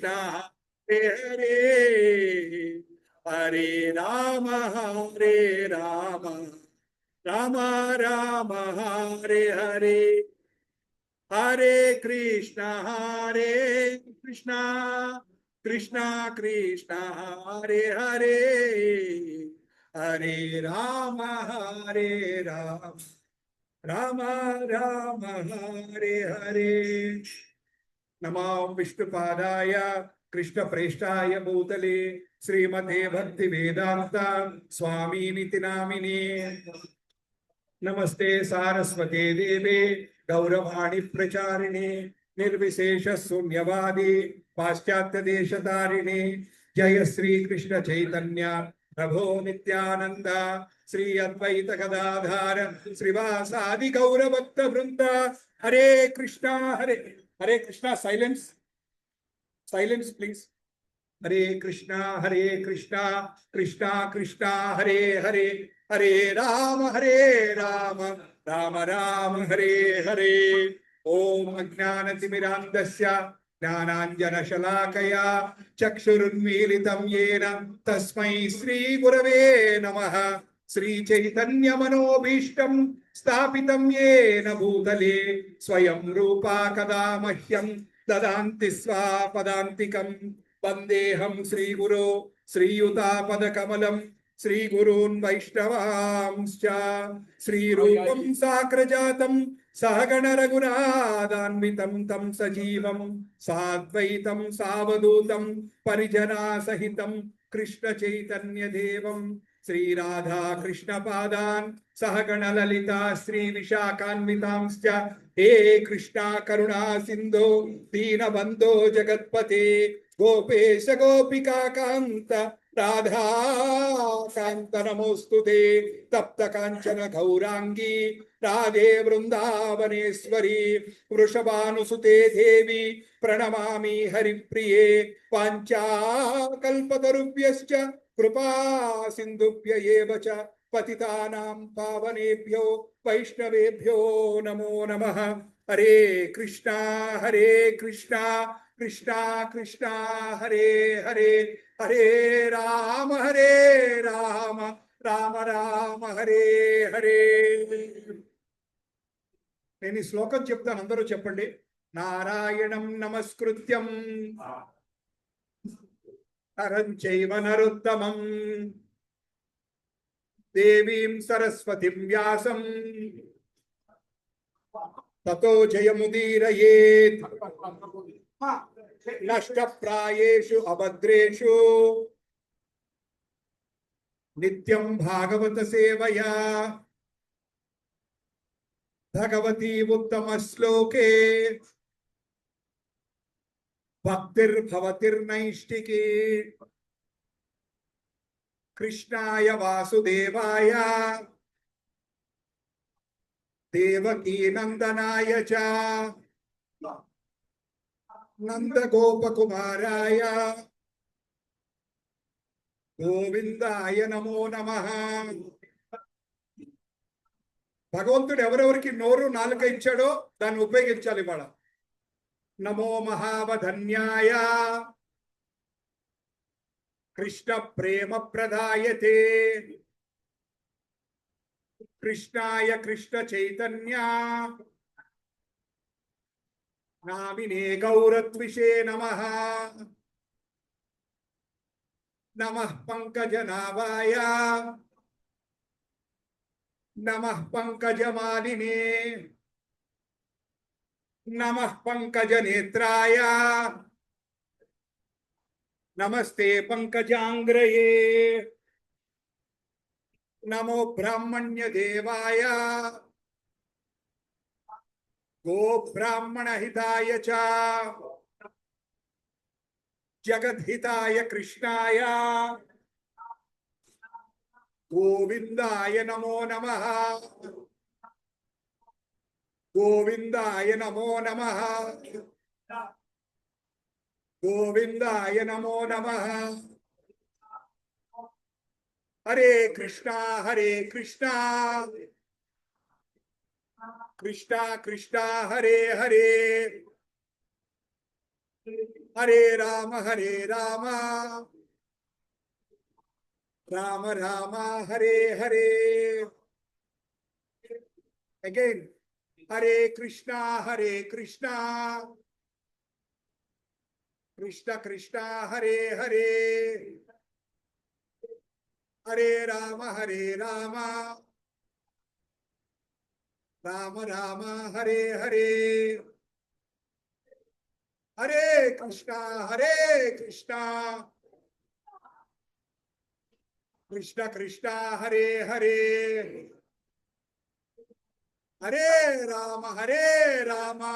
कृष्णा हरे हरे, हरे राम राम राम हरे हरे, हरे कृष्णा कृष्णा कृष्णा हरे हरे, हरे राम राम राम हरे हरे। नमो विष्णुपादाय कृष्णप्रेष्ठाय भूतले श्रीमते भक्ति वेदांत स्वामीनिति नामिने। नमस्ते सारस्वते देवे गौरवाणी प्रचारिणे निर्विशेष शून्यवादी पाश्चात्य देश तारिणे। जय श्री कृष्ण चैतन्य प्रभो नित्यानंद श्री अद्वैत गदाधार श्रीवासादि गौर भक्त वृंद। Hare Krishna Hare Krishna. Silence silence please. Hare Krishna Krishna Krishna Hare Hare, Hare Ram Ram Ram Hare Hare. ओम अज्ञानतिमिरान्धस्य ज्ञानाञ्जनशलाकया चक्षुरुन्मीलितं येन तस्मै श्रीगुरवे नमः। श्रीचैतन्यमनोभीष्टं स्थापितं येन भूतले स्वयं रूपा कदा मह्यं ददान्ति स्वापदान्तिकम्। वन्देऽहं श्रीगुरो श्रीयुतापदकमलं श्रीगुरून् वैष्णवांश्च। श्रीरूपं साग्रजातं सहगण रघुनाथान्वितं तं सजीवं साद्वैतं सावधूतं परिजनासहितं कृष्ण चैतन्य देवं श्री राधा कृष्ण पादान् सहगण ललिता श्री विशाखान्वितांश्च। हे कृष्णा करुणा सिंधो दीनबन्धो जगत्पते गोपेश गोपिका कांत राधा कांत नमोस्तुते। तप्त कांचन गौरांगी राधे वृंदावनेश्वरी वृषभानुसुते देवी प्रणमामि हरिप्रिये। वाञ्छाकल्पतरुभ्यश्च कृपा सिन्धुभ्य एव च पतितानां पावनेभ्यो वैष्णवेभ्यो नमो नमः। हरे कृष्णा कृष्णा कृष्णा हरे हरे, हरे राम राम राम हरे हरे। నేను ఈ శ్లోకం చెప్తాను, అందరూ చెప్పండి. నారాయణం నమస్కృత్యం నరం చైవ నరోత్తమం దేవీం సరస్వతిం వ్యాసం తతో జయముదీరయేత్। నష్టప్రాయేషు అభద్రేషు నిత్యం భాగవత సేవయా భగవతి ఉత్తమ శ్లోకే భక్తిర్భవతిర్నైష్టికీ। కృష్ణాయ వాసుదేవాయ దేవకీ నందనాయ చ నందగోపకుమారాయ గోవిందాయ నమో నమః। భగవంతుడు ఎవరెవరికి నోరు నాలుక ఇచ్చాడో దాన్ని ఉపయోగించాలి ఇవాళ. నమో మహావధన్యాయ కృష్ణ ప్రేమ ప్రదాయతే కృష్ణాయ కృష్ణ చైతన్య నామినే గౌరత్విషే నమః। నమః పంకజనాభాయ नमः पंकजमालिने नमः पंकजनेत्राय नमस्ते पंकजांग्रये। नमो ब्राह्मण्य देवाय गो ब्राह्मण हिताय च जगद्हिताय कृष्णाय गोविंदाय नमो नमः। गोविंदाय नमो नमः। गोविंदाय नमो नमः। हरे कृष्णा कृष्णा कृष्णा हरे हरे, Hare Rama, Hare Rama, Rama Rama, Hare Hare. Again, Hare Krishna, Hare Krishna, Krishna Krishna, Hare Hare, Hare Rama, Hare Rama, Rama Rama, Hare Hare, Hare Krishna, Hare Krishna, Krishna Krishna, Hare Hare, Hare Rama, Hare Rama,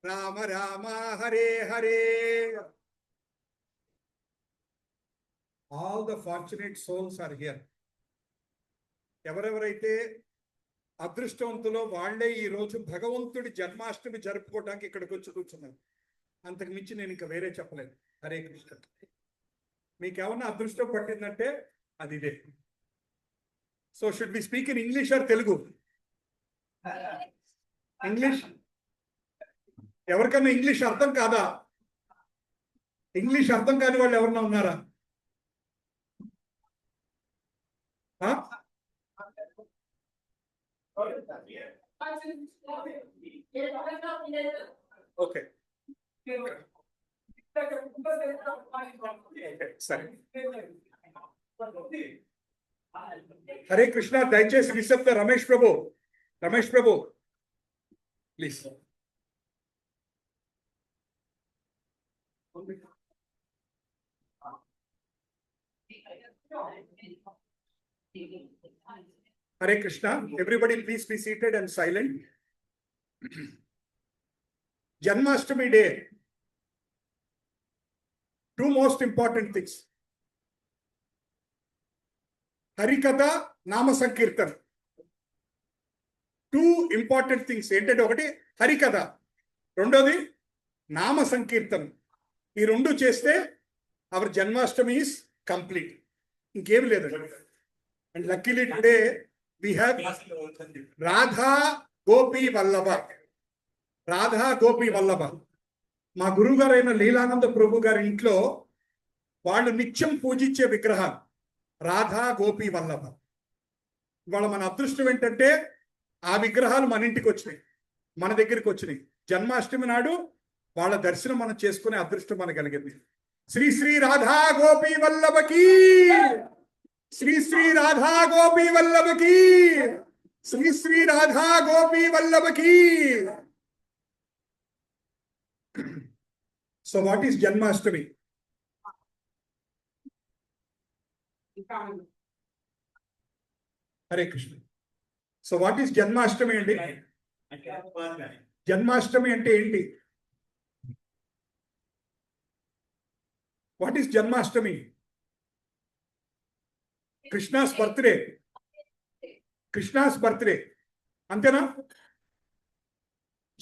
Rama Rama, Hare Hare. All the fortunate souls are here. ఎవరెవరైతే అదృష్టవంతులో వాళ్లే ఈ రోజు భగవంతుడి జన్మాష్టమి జరుపుకోవడానికి ఇక్కడికి వచ్చి కూర్చున్నారు. అంతకు మించి నేను ఇంకా వేరే చెప్పలేను. హరే కృష్ణ. మీకేమన్నా అదృష్టం పట్టిందంటే అది ఇదే. So should be speak in English are Telugu? English. ఎవరికన్నా ఇంగ్లీష్ అర్థం కాదా? ఇంగ్లీష్ అర్థం కాని వాళ్ళు ఎవరన్నా ఉన్నారా? ఓకే సరే. హరే కృష్ణ. దయచేసి నిశ్శబ్ద. రమేష్ ప్రభు, రమేష్ ప్రభు please. Hare Krishna. Everybody please be seated and silent. Janmashtami day. Two most important things. Harikatha, Nama Sankirtan. Two important things. ఏంటంటే ఒకటి హరికథ, రెండోది నామ సంకీర్తన. ఈ రెండు చేస్తే అవర్ జన్మాష్టమి ఈస్ కంప్లీట్. ఇంకేం లేదు. And luckily today we have Radha Gopi Vallabha. Radha Gopi Vallabha. మా గురువు గారైన లీలానంద ప్రభు గారి ఇంట్లో వాళ్ళు నిత్యం పూజించే విగ్రహం రాధా గోపి వల్లభ. ఇవాళ మన అదృష్టం ఏంటంటే ఆ విగ్రహాలు మన ఇంటికి వచ్చినాయి, మన దగ్గరికి వచ్చినాయి. జన్మాష్టమి నాడు వాళ్ళ దర్శనం మనం చేసుకునే అదృష్టం మనకు కలిగింది. Shri Shri Radha Gopi వల్లభకి, Shri Shri Radha Gopi వల్లభకి, Shri Shri Radha Gopi వల్లభకి. So what is Janmashtami? Hare Krishna. So what is Janmashtami andi? Janmashtami ante enti? What is Janmashtami? Krishna's birthday. Krishna's birthday. అంతేనా?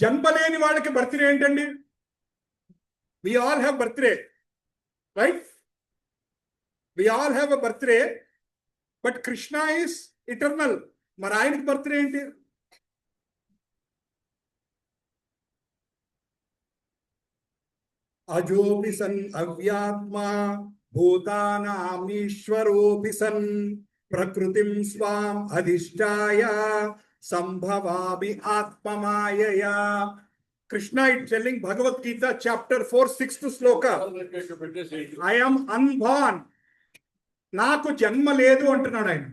జన్మలేని వాళ్ళకి బర్త్డే ఏంటండి? We all have birthday, right? We all have a birthday, but Krishna is eternal. మరి ఆయనకి birthday ఏంటి? అజోపి సన్ అవ్యాత్మా భూతానామీశ్వరోపి సన్ ప్రకృతిం స్వాం అధిష్టాయ సంభవామి ఆత్మమాయయా. Krishna is telling Bhagavad Gita chapter 4 6th sloka. I am unborn. నాకు జన్మ లేదు అంటున్నాడు ఆయన.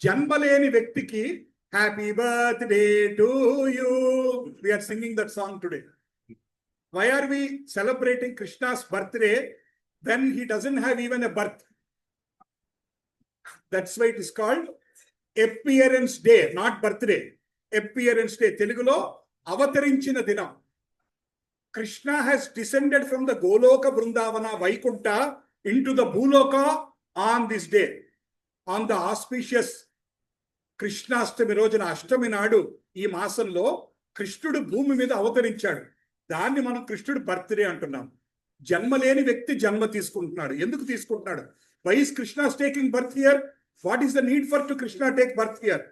జన్మ లేని వ్యక్తికి happy birthday to you. We are singing that song today. Why are we celebrating Krishna's birthday when he doesn't have even a birth? That's why it is called appearance day, not birthday. Appearance day. Telugulo అవతరించిన దినం. Krishna has descended from the Goloka Vrindavana Vaikunta into the Bhuloka on this day. On the auspicious Krishnastami రోజున, అష్టమి నాడు ఈ మాసంలో కృష్ణుడు భూమి మీద అవతరించాడు. దాన్ని మనం కృష్ణుడు బర్త్డే అంటున్నాం. జన్మ లేని వ్యక్తి జన్మ తీసుకుంటున్నాడు. ఎందుకు తీసుకుంటున్నాడు? Why is Krishna taking birth here? What is the need for to Krishna take birth here?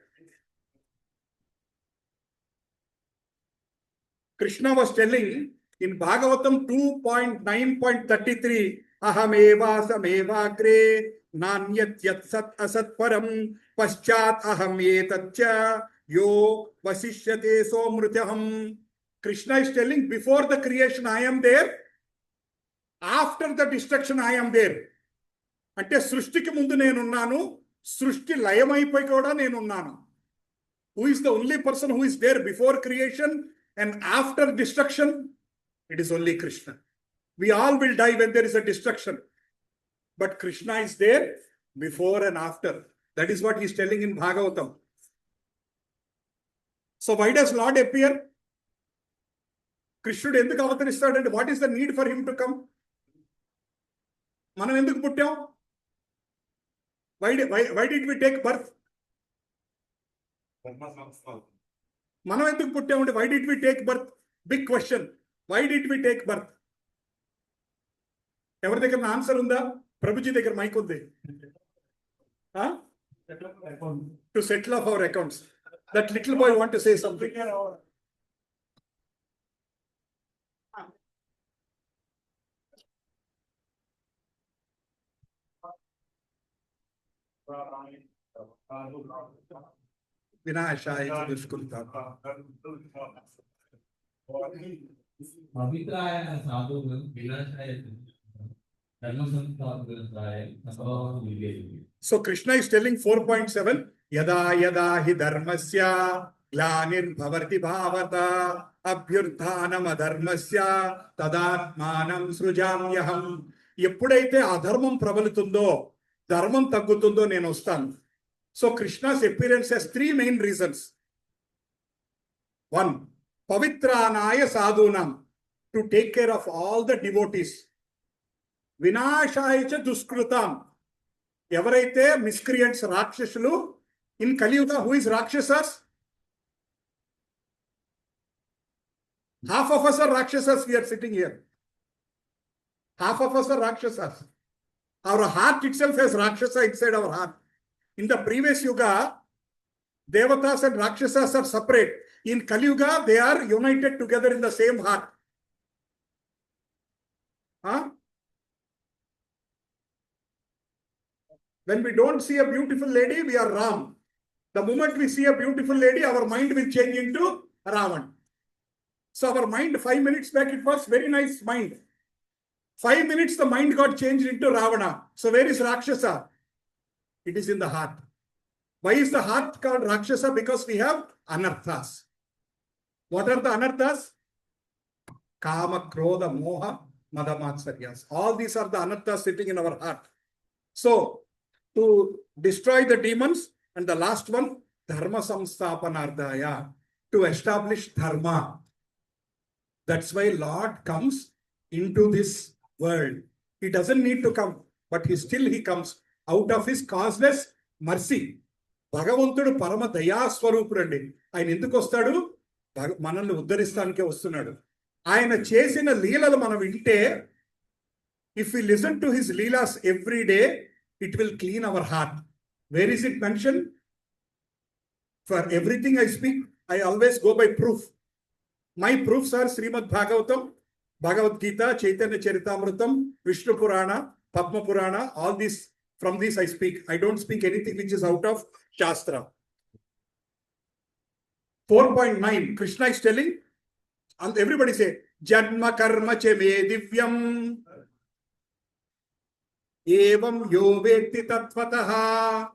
Krishna was telling in Bhagavatam 2.9.33, Ahameva samevagre nanyat yat sat asat param paschat aham etatcha yo vasishyate so mritaham. Krishna is telling, before the creation I am there, after the destruction I am there. అంటే సృష్టికి ముందు నేనున్నాను, సృష్టి లయమైపోయి కూడా నేనున్నాను. Who is the only person who is there before creation and after destruction? It is only Krishna. We all will die when there is a destruction. But Krishna is there before and after. That is what he is telling in Bhagavatam. So why does Lord appear? Krishna ఎందుకు అవతరిస్తాడు అంటే what is the need for him to come? మనం ఎందుకు పుట్టాం? Why did we take birth? మనం ఎందుకు పుట్టామంటే why did we take birth? Big question. Why did we take birth? ఎవరి దగ్గర answer ఉందా? ప్రభుజీ దగ్గర మైక్ ఉంది. To settle off our accounts. That little boy want to say something. వినాశాయ దుష్కృతం. పవిత్రాయ సాధువులు వినాశాయ ధర్మ సంస్థాపకులయ సంభవం వివేకి. So Krishna is telling 4.7, yada yada hi dharmasya glanirбhavati bhavata abhyurthanam adharmasya tadatmanam సృజామ్యహం. ఎప్పుడైతే అధర్మం ప్రబలుతుందో ధర్మం తగ్గుతుందో నేను వస్తాను. So Krishna's appearance has three main reasons. One, pavitranaya sadhunam, to take care of all the devotees. Vinashaya cha duskrutam, ఎవరైతే miscreants రాక్షసులు. In Kali Yuga, who is Rakshasas? Half of us are Rakshasas. We are sitting here. Half of us are Rakshasas. Our heart itself has Rakshasa inside our heart. In the previous Yuga, Devatas and Rakshasas are separate. In Kali Yuga, they are united together in the same heart. When we don't see a beautiful lady, we are Ram. The moment we see a beautiful lady, our mind will change into Ravan. So our mind, 5 minutes back, it was very nice mind. 5 minutes, the mind got changed into Ravana. So where is Rakshasa? It is in the heart. Why is the heart called Rakshasa? Because we have anarthas. What are the anarthas? Kama, Krodha, Moha, Madamatsarya. All these are the anarthas sitting in our heart. So, to destroy the demons, and the last one, Dharma Samsthapanardaya, to establish Dharma. That's why Lord comes into this world. He doesn't need to come, but he comes out of his causeless mercy. భగవంతుడు పరమ దయాస్వరూపుడు అండి. ఆయన ఎందుకు వస్తాడు? మనల్ని ఉద్ధరిస్తానికే వస్తున్నాడు. ఆయన చేసిన లీలలు మనం వింటే, if we listen to his lilas every day, it will clean our heart. Where is it mentioned? For everything I speak, I always go by proof. My proofs are Srimad Bhagavatam, Bhagavad Gita, Chaitanya Charitamritham, Vishnu Purana, Padma Purana, all these. From this I speak. I don't speak anything which is out of Shastra. 4.9, Krishna is telling, and everybody say, Janma karma che me divyam evam yo vetti tattvataha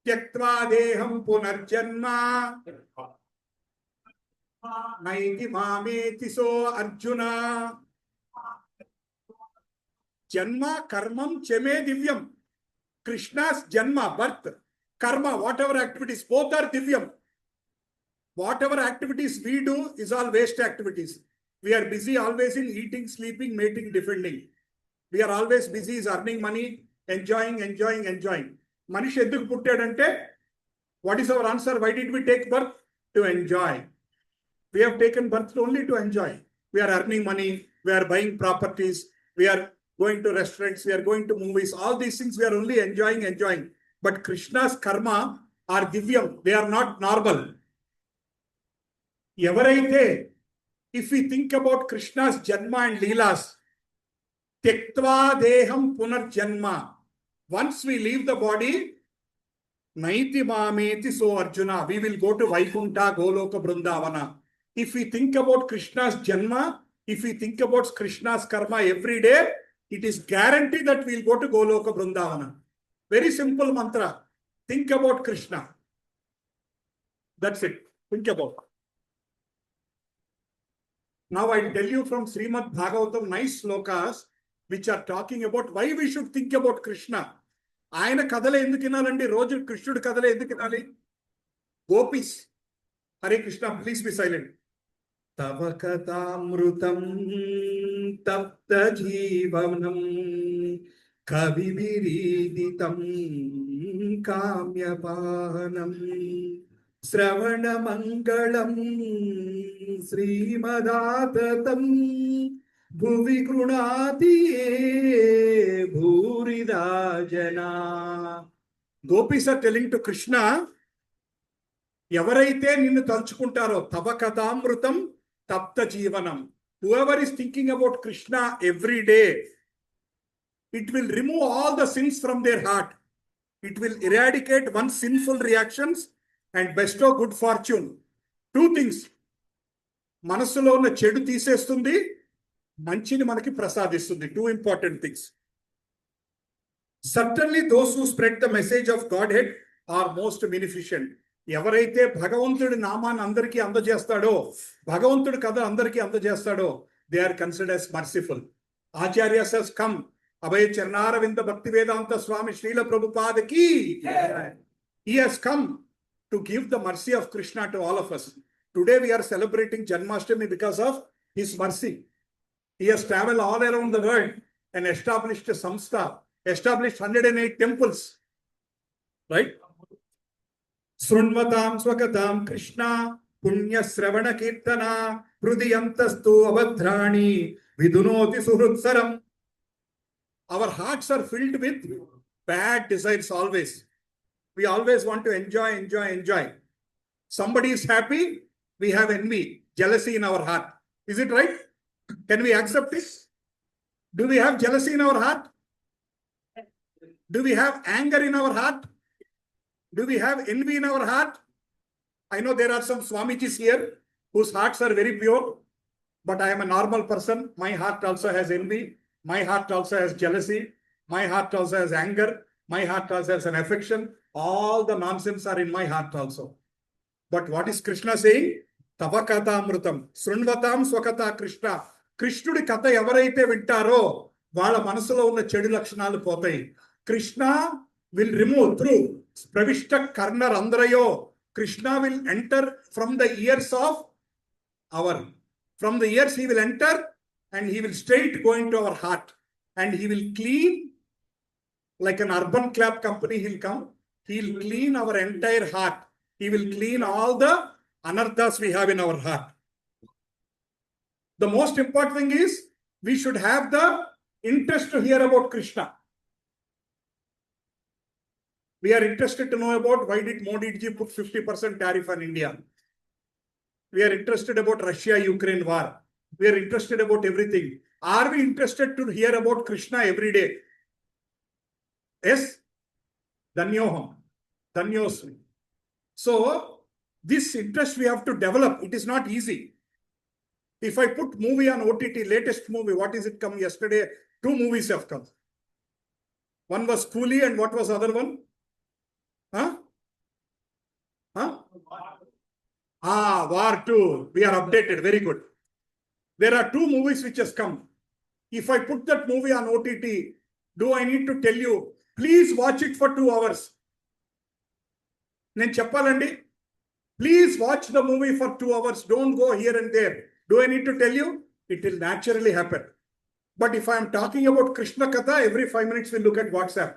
tyaktva deham punarjanma naiti mameti so Arjuna. Janma, karmam, cheme, divyam. Krishna's janma, birth, karma, whatever activities, both are divyam. Whatever activities we do is all waste activities. We are busy always in eating, sleeping, mating, defending. We are always busy is earning money, enjoying. Manish ఎందుకు పుట్టాడంటే, what is our answer? Why did we take birth? To enjoy. We have taken birth only to enjoy. We are earning money, we are buying properties, we are going to restaurants, we are going to movies, all these things we are only enjoying. But Krishna's karma are divyam, they are not normal. Evaraithe, if we think about Krishna's Janma and Lilas, Tektva Deham Punar Janma, once we leave the body, Naiti Mameti, so Arjuna, we will go to Vaikunta, Goloka, Brindavana. If we think about Krishna's Janma, if we think about Krishna's Karma every day, it is guaranteed that we'll go to Goloka, Brindavana. Very simple mantra. Think about Krishna. That's it. Think about. Now I'll tell you from Srimad Bhagavatam, nice slokas, which are talking about why we should think about Krishna. ఆయన కథలే ఎందుకు వినాలండి? రోజు కృష్ణుడి కథలే ఎందుకు వినాలి? Gopis. Hare Krishna, please be silent. తవ కథామృతం తప్త జీవనం కవి విరీదితం కామ్యపానం శ్రవణ మంగళం శ్రీమదాతతం భువి గృణాతి భూరిదా జనా. Gopis are telling to Krishna, ఎవరైతే నిన్ను తలుచుకుంటారో తవ కథామృతం తప్త జీవనం, whoever is thinking about Krishna every day, it will remove all the sins from their heart. It will eradicate one's sinful reactions and bestow good fortune. Two things. మనస్సులో ఉన్న చెడు తీసేస్తుంది, మంచిని మనకి ప్రసాదిస్తుంది. Two important things. Certainly those who spread the message of Godhead are most beneficent. ఎవరైతే భగవంతుడి నామాన్ని అందరికీ అందజేస్తాడో, భగవంతుడి కథ అందరికీ అందజేస్తాడో, they are considered as merciful. Acharya has come. Abhay Charnaravinda Bhakti Vedanta Swami Srila Prabhupada ki. He has come to give the mercy of Krishna to all of us. Today we are celebrating Janmashtami because of his mercy. He has traveled all around the world and established a samstha, established 108 temples. Right? Srunvatam Swakatam Krishna Punya Sravana Kirtana Prudiyantastu Avadhrani Vidunoti Suhrutsaram. Our hearts are filled with bad desires always. We always want to enjoy. Somebody is happy, we have envy, jealousy in our heart. Is it right? Can we accept this? Do we have jealousy in our heart? Do we have anger in our heart? Do we have envy in our heart? I know there are some Swamijis here whose hearts are very pure, but I am a normal person. My heart also has envy. My heart also has jealousy. My heart also has anger. My heart also has an affection. All the nonsense are in my heart also. But what is Krishna saying? Tava katha amrutam. Srunvatam swakatha Krishna. Krishnudi katha evaraithe vintaro, vaala manasulo unna chedu lakshanalu potayi. Krishna will remove through pravishta karna randrayo. Krishna will enter from the ears of from the ears he will enter, and he will straight go into our heart, and he will clean like an urban clap company. He'll come, he'll clean our entire heart. He will clean all the anarthas we have in our heart. The most important thing is we should have the interest to hear about Krishna. We are interested to know about why did Modi ji put 50% tariff on India. We are interested about Russia-Ukraine war. We are interested about everything. Are we interested to hear about Krishna every day? Yes? Danyoham. Danyosmi. So, this interest we have to develop. It is not easy. If I put movie on OTT, latest movie, what is it come yesterday? 2 movies have come. One was Coolie and what was the other one? War 2. We are updated. Very good. There are 2 movies which has come. If I put that movie on OTT, do I need to tell you, please watch it for 2 hours? Nen cheppalandi, please watch the movie for 2 hours. Don't go here and there. Do I need to tell you? It will naturally happen. But if I am talking about Krishna Katha, every 5 minutes we'll look at WhatsApp.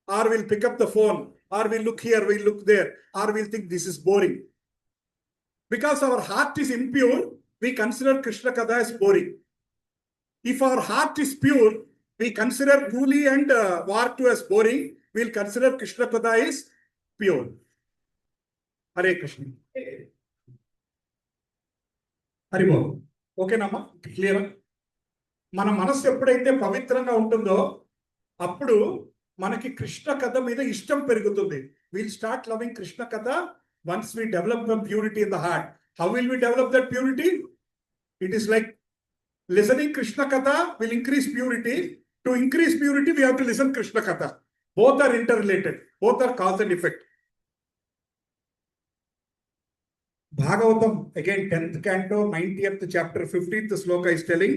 Or we'll pick up the phone. Or we'll look here, we'll look there. Or we'll think this is boring. Because our heart is impure, we consider Krishna Katha as boring. If our heart is pure, we consider Coolie and War 2 as boring. We'll consider Krishna Katha is pure. Hare Krishna. హరిబో ఓకేనమ్మా, clear. మన మనసు ఎప్పుడైతే పవిత్రంగా ఉంటుందో అప్పుడు మనకి కృష్ణ కథ మీద ఇష్టం పెరుగుతుంది. Will start loving Krishna katha once we develop the purity in the heart. How will we develop that purity? It is like listening Krishna Katha will increase purity. To increase purity, we have to listen Krishna Katha. Both are interrelated. Both are cause and effect. Bhagavatam, again, 10th canto, 90th chapter, 15th sloka is telling,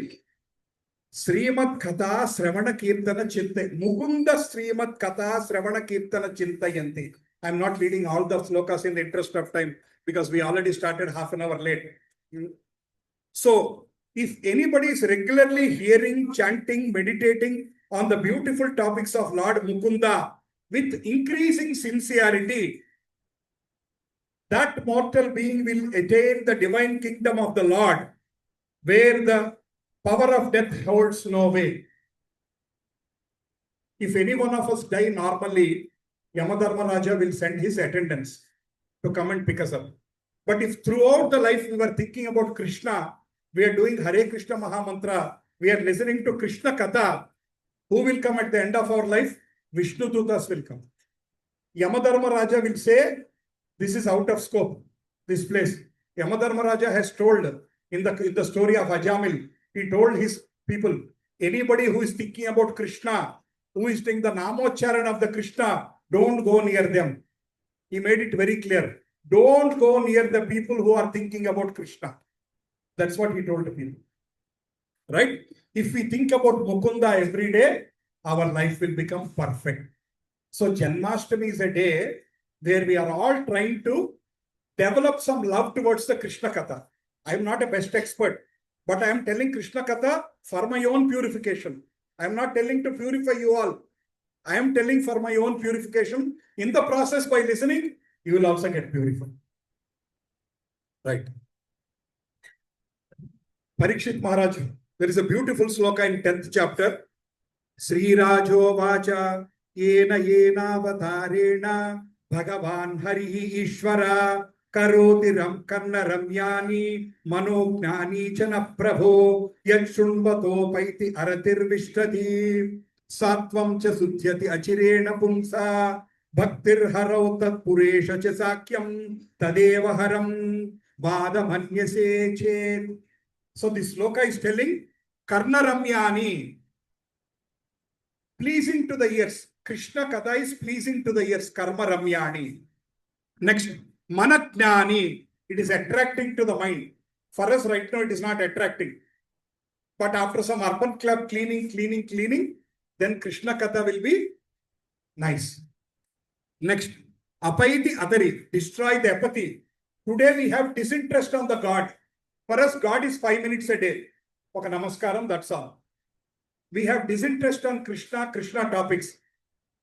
Srimad Katha Sravana Kirtana Chinta. Mukunda Srimad Katha Sravana Kirtana Chintayanti. I am not reading all the slokas in the interest of time because we already started half an hour late. So, if anybody is regularly hearing, chanting, meditating on the beautiful topics of Lord Mukunda with increasing sincerity, that mortal being will attain the divine kingdom of the Lord, where the power of death holds no way. If any one of us die normally, Yamadharmaraja will send his attendants to come and pick us up. But if throughout the life we were thinking about Krishna, we are doing Hare Krishna Mahamantra, we are listening to Krishna Katha, who will come at the end of our life? Vishnu Dutas will come. Yamadharma Raja will say, this is out of scope, this place. Yamadharma Raja has told in the story of Ajamil, he told his people, anybody who is thinking about Krishna, who is doing the Namocharan of the Krishna, don't go near them. He made it very clear. Don't go near the people who are thinking about Krishna. That's what he told the people. Right? If we think about Mukunda every day, our life will become perfect. So Janmashtami is a day where we are all trying to develop some love towards the Krishna Katha. I am not a best expert, but I am telling Krishna Katha for my own purification. I am not telling to purify you all. I am telling for my own purification. In the process, by listening, you will also get purified. Right? Parikshit Maharaj, there is a beautiful sloka in 10th chapter. Sri Rajo Vacha Yena Yena Vatarena Bhagavan Harihi Ishvara Karoti Ram Karna Ramyani Manojnani Chana Prabho Yachunvato Paiti Aratir Vishtati Satvam Cha Sudhyati Achirena Pumsa Bhaktir Harau Tat Puresha Cha Sakyam Tadeva Haram Vadamanyase Chet. So this sloka is telling Karna Ramyani, pleasing to the ears. Krishna Katha is pleasing to the ears. Karma Ramyani. Next, Manajnani. It is attracting to the mind. For us right now, it is not attracting. But after some urban club cleaning, then Krishna Katha will be nice. Next, Apaiti Adari. Destroy the apathy. Today we have disinterest on the God. For us, God is 5 minutes a day. Okay, namaskaram, that's all. We have disinterest on Krishna topics.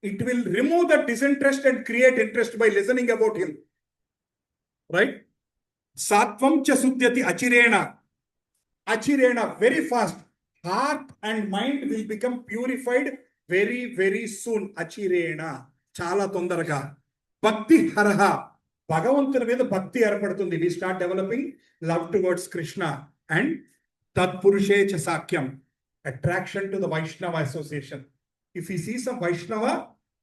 It will remove that disinterest and create interest by listening about him. Right? Sattvam cha sudhyati achirena. Achirena, very fast. Heart and mind will become purified very, very soon. Achirena. Chala tondaraga. Bhakti haraha. Bhagavantuని మీద భక్తి ఏర్పడుతుంది. We start developing love towards Krishna and Tat Purushe Cha Sakyam, attraction to the Vaishnava association. If we see some Vaishnava,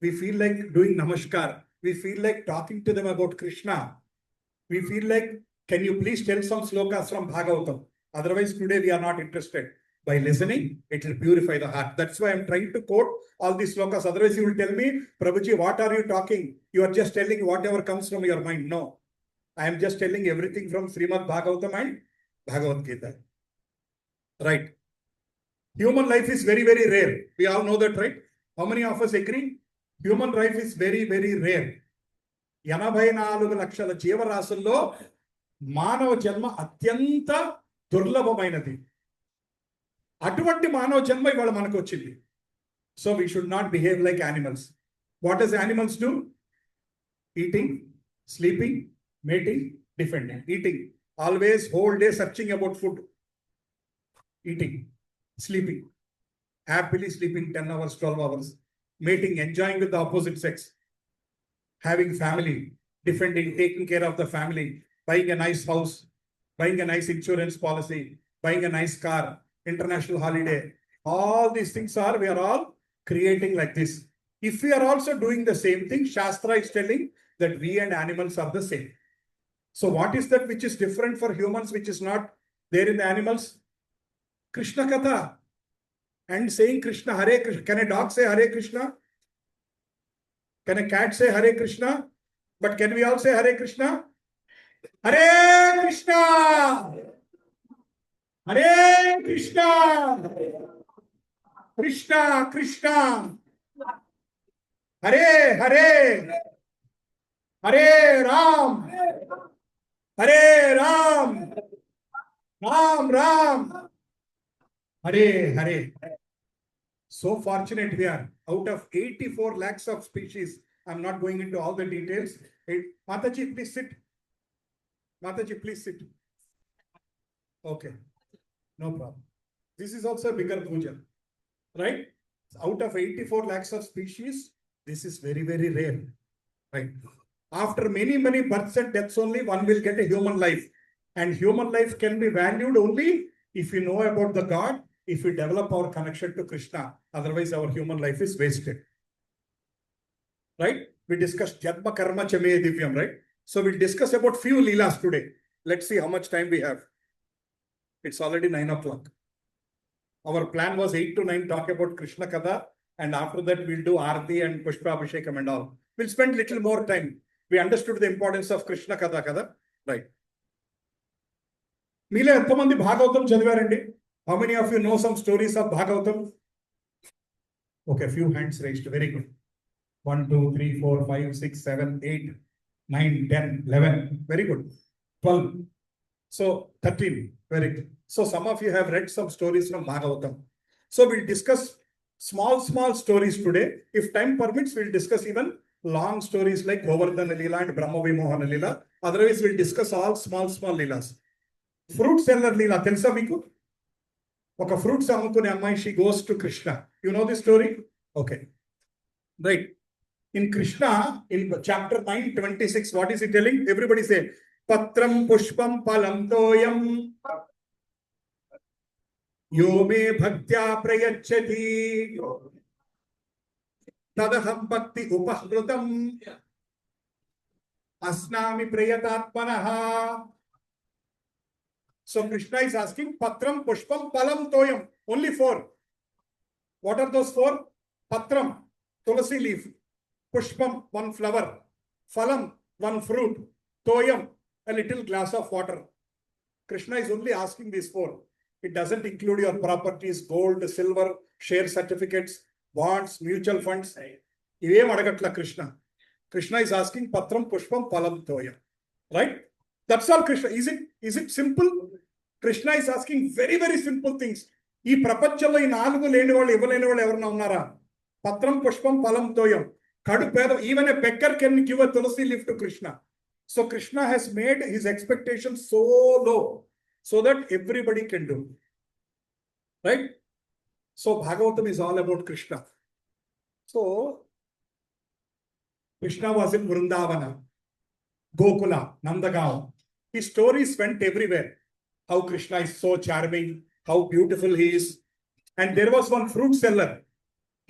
we feel like doing namaskar. We feel like talking to them about Krishna. We feel like, can you please tell some slokas from Bhagavatam? Otherwise, today we are not interested. By listening, it will purify the heart. That's why I'm trying to quote all these slokas. Otherwise, you will tell me, Prabhuji, what are you talking? You are just telling whatever comes from your mind. No. I am just telling everything from Srimad Bhagavatam and Bhagavad Gita. Right. Human life is very, very rare. We all know that, right? How many of us agree? Human life is very, very rare. 84 లక్షల జీవరాశుల్లో మానవ జన్మ అత్యంత దుర్లభమైనది. అటువంటి మానవ జన్మ ఇవాళ మనకు వచ్చింది. So we should not behave like animals. What does animals do? Eating, sleeping, mating, defending. Eating. Always whole day searching about food. Eating, sleeping. Happily sleeping 10 hours, 12 hours. Mating, enjoying with the opposite sex. Having family, defending, taking care of the family, buying a nice house, buying a nice insurance policy, buying a nice car, international holiday. All these things are, we are all creating like this. If we are also doing the same thing, Shastra is telling that we and animals are the same. So what is that which is different for humans, which is not there in the animals? Krishna Katha. And saying Krishna, Hare Krishna. Can a dog say Hare Krishna? Can a cat say Hare Krishna? But can we all say Hare Krishna? Hare Krishna! Hare Krishna! Krishna, Krishna! Hare, Hare! Hare Ram! Hare Ram! Ram, Ram! Hare, Hare! So fortunate we are. Out of 84 lakhs of species, I'm not going into all the details. Mataji, please sit. Mataji, please sit. Okay, no problem. This is also a bigger puja, right? Out of 84 lakhs of species, this is very, very rare, right? After many, many births and deaths only, one will get a human life. And human life can be valued only if we know about the God, if we develop our connection to Krishna. Otherwise, our human life is wasted. Right? We discussed Jatma Karma Chame Divyam, right? So we'll discuss about few lilas today. Let's see how much time we have. It's already 9 o'clock. Our plan was 8 to 9 talk about Krishna Katha, and after that we'll do Aarti and Pushpa Abhishekam and all. We'll spend little more time. We understood the importance of Krishna Katha Katha, right? మీలో ఎంతమంది Bhagavatam చదివారండి? How many of you know some stories of Bhagavatam? Okay, few hands raised. Very good. 1, 2, 3, 4, 5, 6, 7, 8, 9, 10, 11. Very good. 12. So 13. Very good. So some of you have read some stories from Bhagavatam. So we'll discuss small stories today. If time permits, we'll discuss even long stories like Govardhana Lila and Brahma Vimohana Lila. Otherwise, we'll discuss all small lilas. Fruit seller Lila, తెలుసా మీకు? ఒక fruits అమ్ముకునే అమ్మాయి, she goes to Krishna. You know this story? Okay. Right. In Krishna, in chapter 9:26, what is he telling? Everybody say, Patram Pushpam Palam Toyam Yo me Bhaktya Prayachati Tadaham Bhakti Upahrutam Asnami Prayatatmanaha. So Krishna is asking, Patram Pushpam Palam Toyam. Only 4. What are those 4? Patram, Tulasi leaf. Pushpam, 1 flower. Phalam, 1 fruit. Toyam, a little glass of water. Krishna is only asking these 4. It doesn't include your properties, gold, silver, share certificates, bonds, mutual funds. Ive madagatla Krishna. Krishna is asking Patram Pushpam Palam Toyam. Right? That's all Krishna. Is it simple? Krishna is asking very, very simple things. ఈ ప్రపంచంలో ఈ 4 లేని వాళ్ళు, ఇవ్వలేని వాళ్ళు ఎవరన్నా ఉన్నారా? పత్రం పుష్పం ఫలం తోయం. కడు పేద, even a beggar can give a tulasi leaf to Krishna. So Krishna has made his expectations so low so that everybody can do. Right? So Bhagavatam is all about Krishna. So Krishna was in Vrindavana, Gokula, Nandagaon. His stories went everywhere. How Krishna is so charming, how beautiful he is. And there was one fruit seller,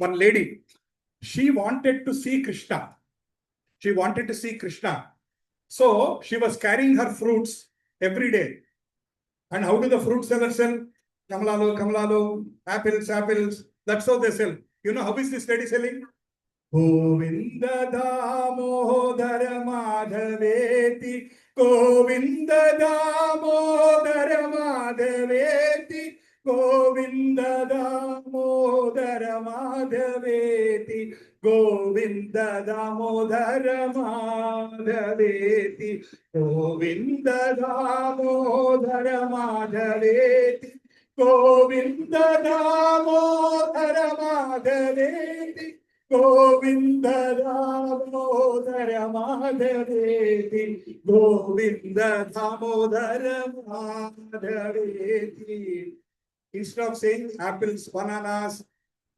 one lady. She wanted to see Krishna. She wanted to see Krishna. So she was carrying her fruits every day. And how do the fruit sellers sell? Kamalalo, apples. That's how they sell. You know how is this lady selling? Govinda Damodara Madhaveti, Govinda Damodara Madhaveti, Govinda Damodara Madhaveti, Govinda Damodara Madhaveti, Govinda Damodara Madhaveti, Govinda Damodara Madhaveti, Govinda Damodara Madhaveti, Govinda Damodara Madhaveti. Instead of saying apples, bananas,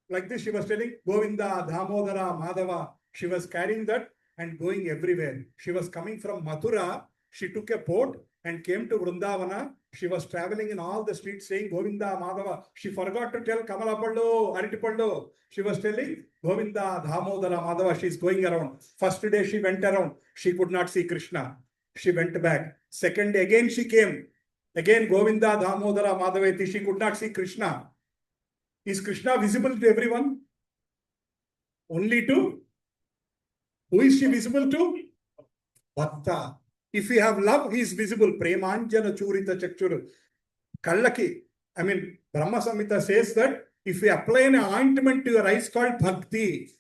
like this, she was telling Govinda, Damodara, Madhava. She was carrying that and going everywhere. She was coming from Mathura. She took a boat and came to Vrindavana. She was traveling in all the streets saying Govinda, Madhava. She forgot to tell Kamala Pallo, Ariti Pallo. She was telling Govinda, Dhamodara, Madhava. She's going around. First day she went around. She could not see Krishna. She went back. Second day again she came. Again Govinda, Dhamodara, Madhaveti. She could not see Krishna. Is Krishna visible to everyone? Only to? Who is she visible to? Bhakta. If we have love, he is visible. Premanjana Churita Chakchuru. Kallaki. I mean, Brahma Samhita says that if we apply an ointment to your eyes called Bhakti,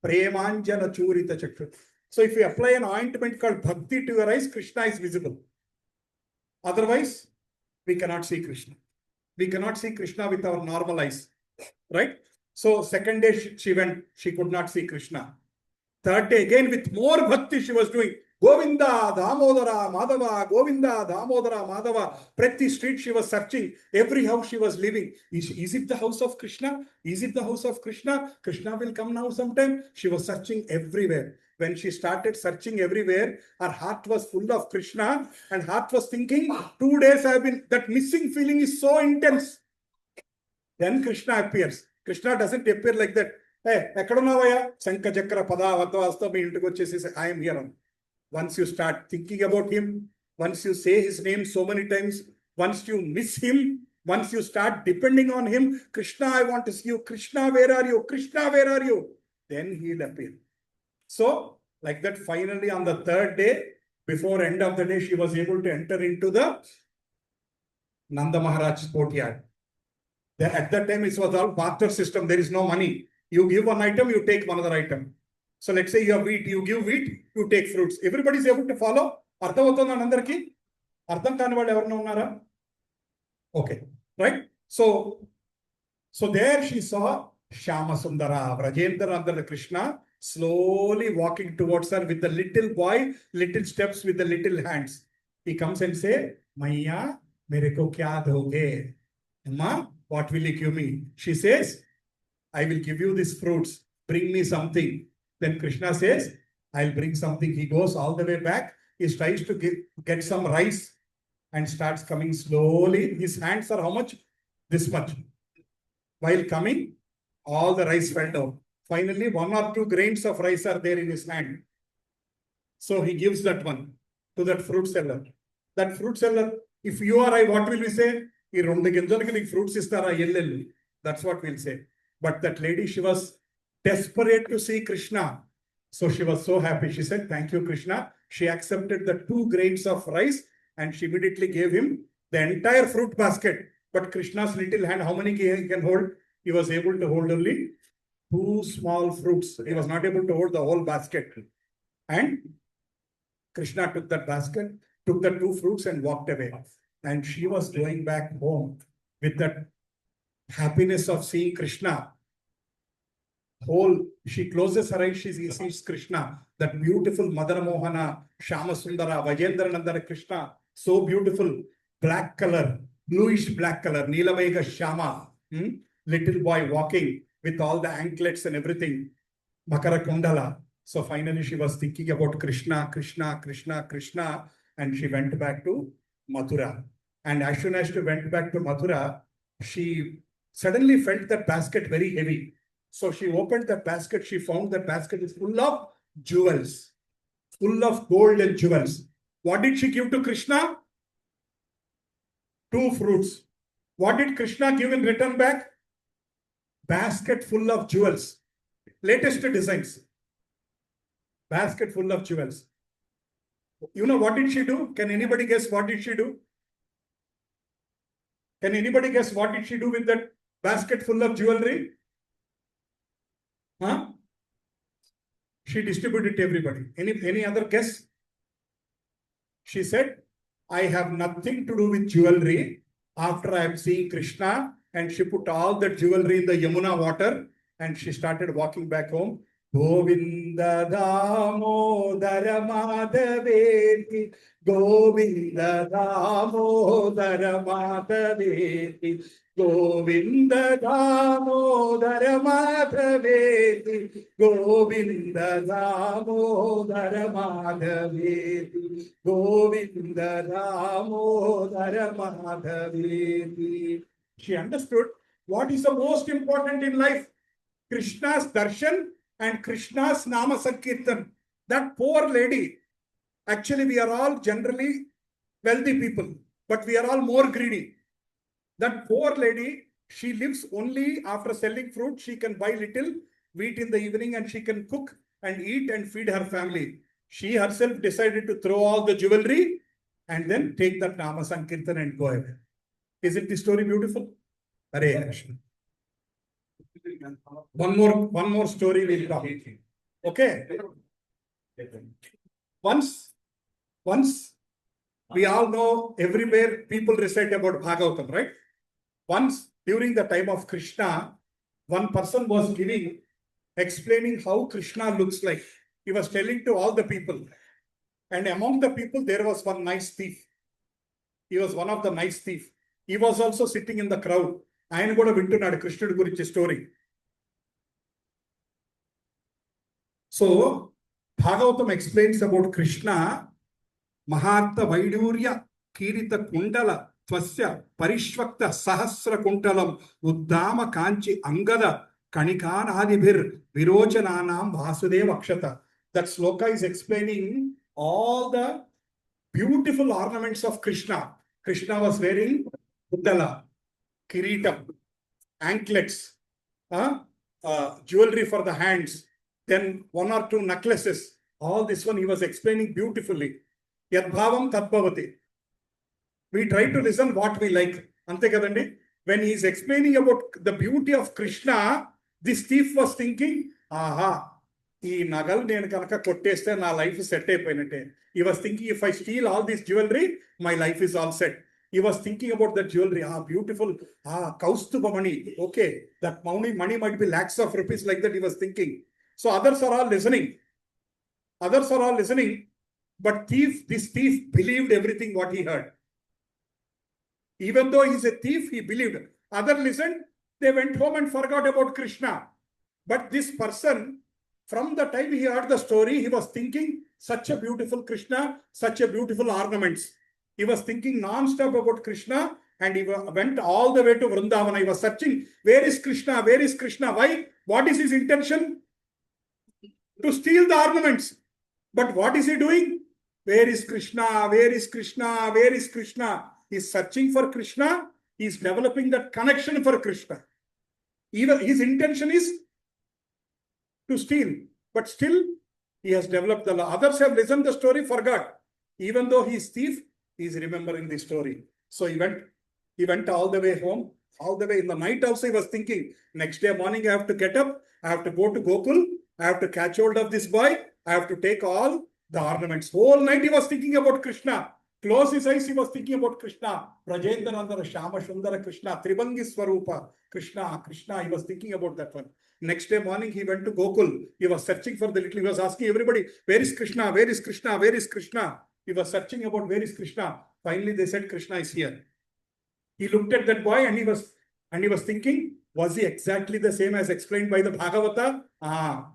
Premanjana Churita Chakchuru. So if we apply an ointment called Bhakti to your eyes, Krishna is visible. Otherwise, we cannot see Krishna. We cannot see Krishna with our normal eyes. Right? So second day she went, she could not see Krishna. Third day again with more bhakti she was doing. Govinda, Damodara, Madhava, Govinda, Damodara, Madhava. Prati street she was searching. Every house she was living. Is it the house of Krishna? Is it the house of Krishna? Krishna will come now sometime. She was searching everywhere. When she started searching everywhere, her heart was full of Krishna and heart was thinking, 2 days I have been, that missing feeling is so intense. Then Krishna appears. Krishna doesn't appear like that. Hey, Ekadunavaya, Sanka Chakra Pada Vatavasta, I am here. Once you start thinking about him, once you say his name so many times, once you miss him, once you start depending on him, Krishna, I want to see you. Krishna, where are you? Krishna, where are you? Then he'll appear. So, like that, finally on the third day, before end of the day, she was able to enter into the Nanda Maharaj's courtyard. Then at that time, it was all barter system. There is no money. You give one item, you take another item. So let's say you have wheat, you give wheat, you take fruits. Everybody is able to follow. Okay, right? So there she saw Shyama Sundara, Vrajendra under Krishna, slowly walking towards her with the little boy, little steps with the little hands. He comes and say, Maiya, mere ko kya doge? Amma, what will you give me? She says, I will give you these fruits. Bring me something. Then Krishna says, I'll bring something. He goes all the way back. He tries to get some rice and starts coming slowly. His hands are how much? This much. While coming, all the rice fell down. Finally, 1 or 2 grains of rice are there in his hand. So he gives that one to that fruit seller. That fruit seller, if you or I, what will we say? Fruits is that's what we'll say. But that lady, she was desperate to see Krishna. So she was so happy. She said, thank you, Krishna. She accepted the 2 grains of rice and she immediately gave him the entire fruit basket. But Krishna's little hand, how many he can hold? He was able to hold only 2 small fruits. He was not able to hold the whole basket. And Krishna took that basket, took the 2 fruits and walked away. And she was going back home with that happiness of seeing Krishna. She closes her eyes, she sees Krishna, that beautiful Mother Mohana, Shyama Sundara, Vajendra Nandana Krishna, so beautiful, black color, bluish black color, Nilamega Shyama, little boy walking with all the anklets and everything, Makara Kundala. So finally she was thinking about Krishna, Krishna, Krishna, Krishna, and she went back to Mathura. And as soon as she went back to Mathura, she suddenly felt that basket very heavy. So she opened the basket. She found that basket is full of jewels, full of gold and jewels. What did she give to Krishna? 2 fruits. What did Krishna give in return back? Basket full of jewels. Latest designs. Basket full of jewels. You know what did she do? Can anybody guess what did she do? Can anybody guess what did she do with that basket full of jewelry? Huh? She distributed to everybody. Any other guess? She said, I have nothing to do with jewelry after I am seeing Krishna. And she put all the jewelry in the Yamuna water and she started walking back home Govinda Damodara Madhaveti, Govinda Damodara Madhaveti, Govinda Damodara Madhaveti, Govinda Damodara Madhaveti, Govinda Damodara Madhaveti. She understood what is the most important in life. Krishna's darshan and Krishna's nama sankirtan. That poor lady, actually we are all generally wealthy people, but we are all more greedy. That poor lady, she lives only after selling fruit. She can buy little wheat in the evening and she can cook and eat and feed her family. She herself decided to throw all the jewelry and then take that nama sankirtan and go away. Isn't the story beautiful? Hare Krishna. One more story we'll talk. Okay. Once we all know everywhere people recite about Bhagavatam, right? Once during the time of Krishna, one person was explaining how Krishna looks like. He was telling to all the people. And among the people, there was one nice thief. He was one of the nice thief. He was also sitting in the crowd. ఆయన కూడా వింటున్నాడు కృష్ణుడి గురించి story. So, Bhagavatam explains about Krishna, Mahatma Vaidurya Kirita Kundala Tvasya Parishvakta Sahasra Kuntalam Uddama Kanchi Angada Kanikan Adibhir Virochananam Vasudeva Akshata. That sloka is explaining all the beautiful ornaments of Krishna. Krishna was wearing Kundala, Kiritam, anklets, jewelry for the hands, then one or two necklaces. All this one he was explaining beautifully. Yadbhavam tadbhavati. We try to listen what we like. Ante kadandi. When he is explaining about the beauty of Krishna, this thief was thinking, aha, ee nagal nenu kanaka kotteste na life set ayipoyinate. He was thinking, if I steal all this jewelry, my life is all set. He was thinking about that jewelry. Beautiful. Kaustuba money. Okay. That money might be lakhs of rupees, like that he was thinking. So others are all listening. But this thief believed everything what he heard. Even though he's a thief, he believed. Others listened. They went home and forgot about Krishna. But this person, from the time he heard the story, he was thinking, such a beautiful Krishna, such a beautiful ornaments. He was thinking non-stop about Krishna, and he went all the way to Vrindavana. He was searching, where is Krishna? Where is Krishna? Why? What is his intention? To steal the ornaments. But what is he doing? Where is Krishna? Where is Krishna? Where is Krishna? He is searching for Krishna. He is developing that connection for Krishna. Even his intention is to steal. But still, he has developed the law. Others have listened to the story, forgot. Even though he is thief, he is remembering the story. So he went all the way home. All the way in the night also he was thinking, next day morning I have to get up. I have to go to Gokul. I have to catch hold of this boy. I have to take all the ornaments. Whole night he was thinking about Krishna. Close his eyes, he was thinking about Krishna. Brajendrandara Shama Sundara Krishna. Tribangi Swarupa Krishna. He was thinking about that one. Next day morning he went to Gokul. He was searching for the little. He was asking everybody, where is Krishna? Where is Krishna? Where is Krishna? He was searching about where is Krishna. Finally they said Krishna is here. He looked at that boy and he was thinking, was he exactly the same as explained by the Bhagavata?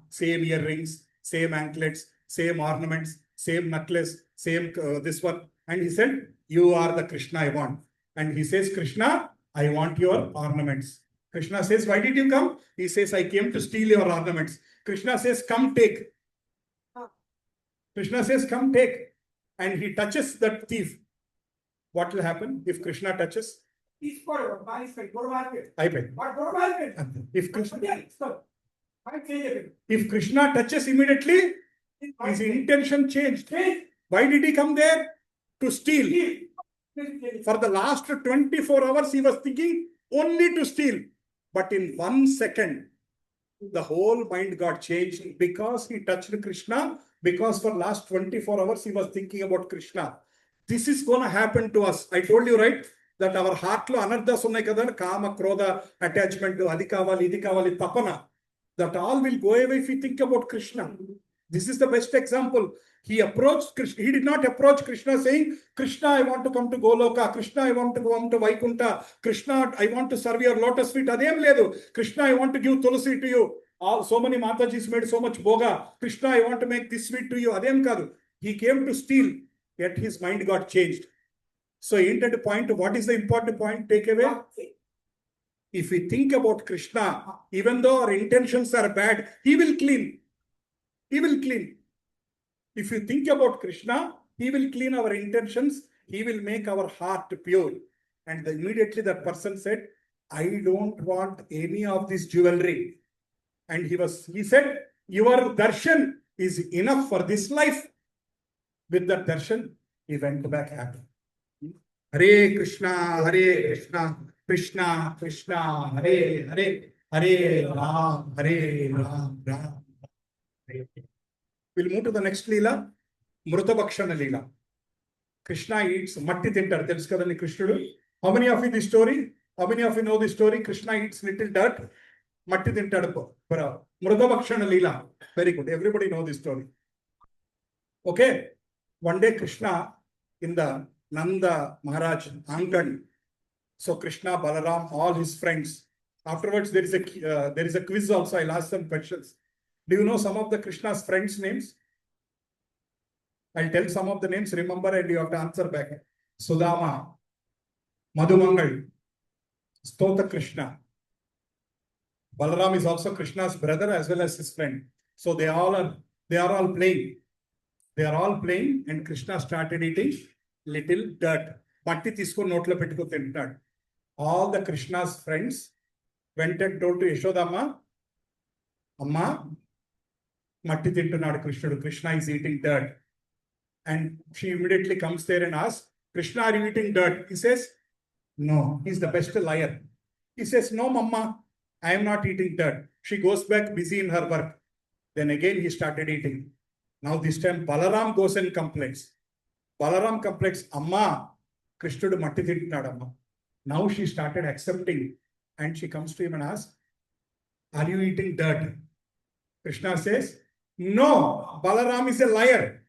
Same earrings, same anklets, same ornaments, same necklace, same this one. And he said, you are the Krishna I want. And he says, Krishna, I want your ornaments. Krishna says, why did you come? He says, I came to steal your ornaments. Krishna says, come take. Krishna says, come take. And he touches that thief. What will happen if Krishna touches? If Krishna touches immediately, his intention changed. Why did he come there? To steal. For the last 24 hours, he was thinking only to steal. But in 1 second, the whole mind got changed because he touched Krishna. Because for last 24 hours, he was thinking about Krishna. This is going to happen to us. I told you, right? That our heart lo anarthas unnai kada, kama, krodha, attachment, adi kavali, idi kavali, tapana. That all will go away if you think about Krishna. This is the best example. He approached Krishna. He did not approach Krishna saying, Krishna, I want to come to Goloka. Krishna, I want to come to Vaikunta. Krishna, I want to serve your lotus feet. Adem ledu. Krishna, I want to give tulsi to you. So many Matajis made so much boga. Krishna, I want to make this sweet to you. Adem kadu. He came to steal, yet his mind got changed. So, the point, what is the important point? Take away. If we think about Krishna, even though our intentions are bad, he will clean. He will clean. If you think about Krishna, he will clean our intentions. He will make our heart pure. And immediately that person said, I don't want any of this jewelry. And he said, your darshan is enough for this life. With that darshan, he went back happy. Hare Krishna, Krishna, Krishna, Hare Hare, Hare Ram, Ram. We'll move to the next Lila, Mritabhakshana Lila. Krishna eats matti tintar. Telusu kadani Krishnudu. How many of you this story? How many of you know this story? Krishna eats little dirt, matti tintadu. Mritabhakshana Lila. Very good. Everybody know this story. Okay. One day Krishna in the Nanda Maharaj Angan. So Krishna, Balaram, all his friends. Afterwards, there is a quiz also. I'll ask some questions. Do you know some of the Krishna's friends' names? I'll tell some of the names, remember, and you have to answer back. Sudama, Madhumangal, Stota Krishna. Balaram is also Krishna's brother as well as his friend. So they are all playing. They are all playing, and Krishna started eating little dirt. Matti tisko notlo pettuko tintadu. All the Krishna's friends went and told to Yashodama, Amma, matti tintunadu Krishnudu. Krishna is eating dirt. And she immediately comes there and asks, Krishna, are you eating dirt? He says, no, he's the best liar. He says, no, Mama, I am not eating dirt. She goes back busy in her work. Then again he started eating. Now this time Balaram goes and complains. Balaram complains, Amma, Krishnudu matti tintunadu Amma. Now she started accepting, and she comes to him and asks, are you eating dirt? Krishna says, no, Balaram is a liar.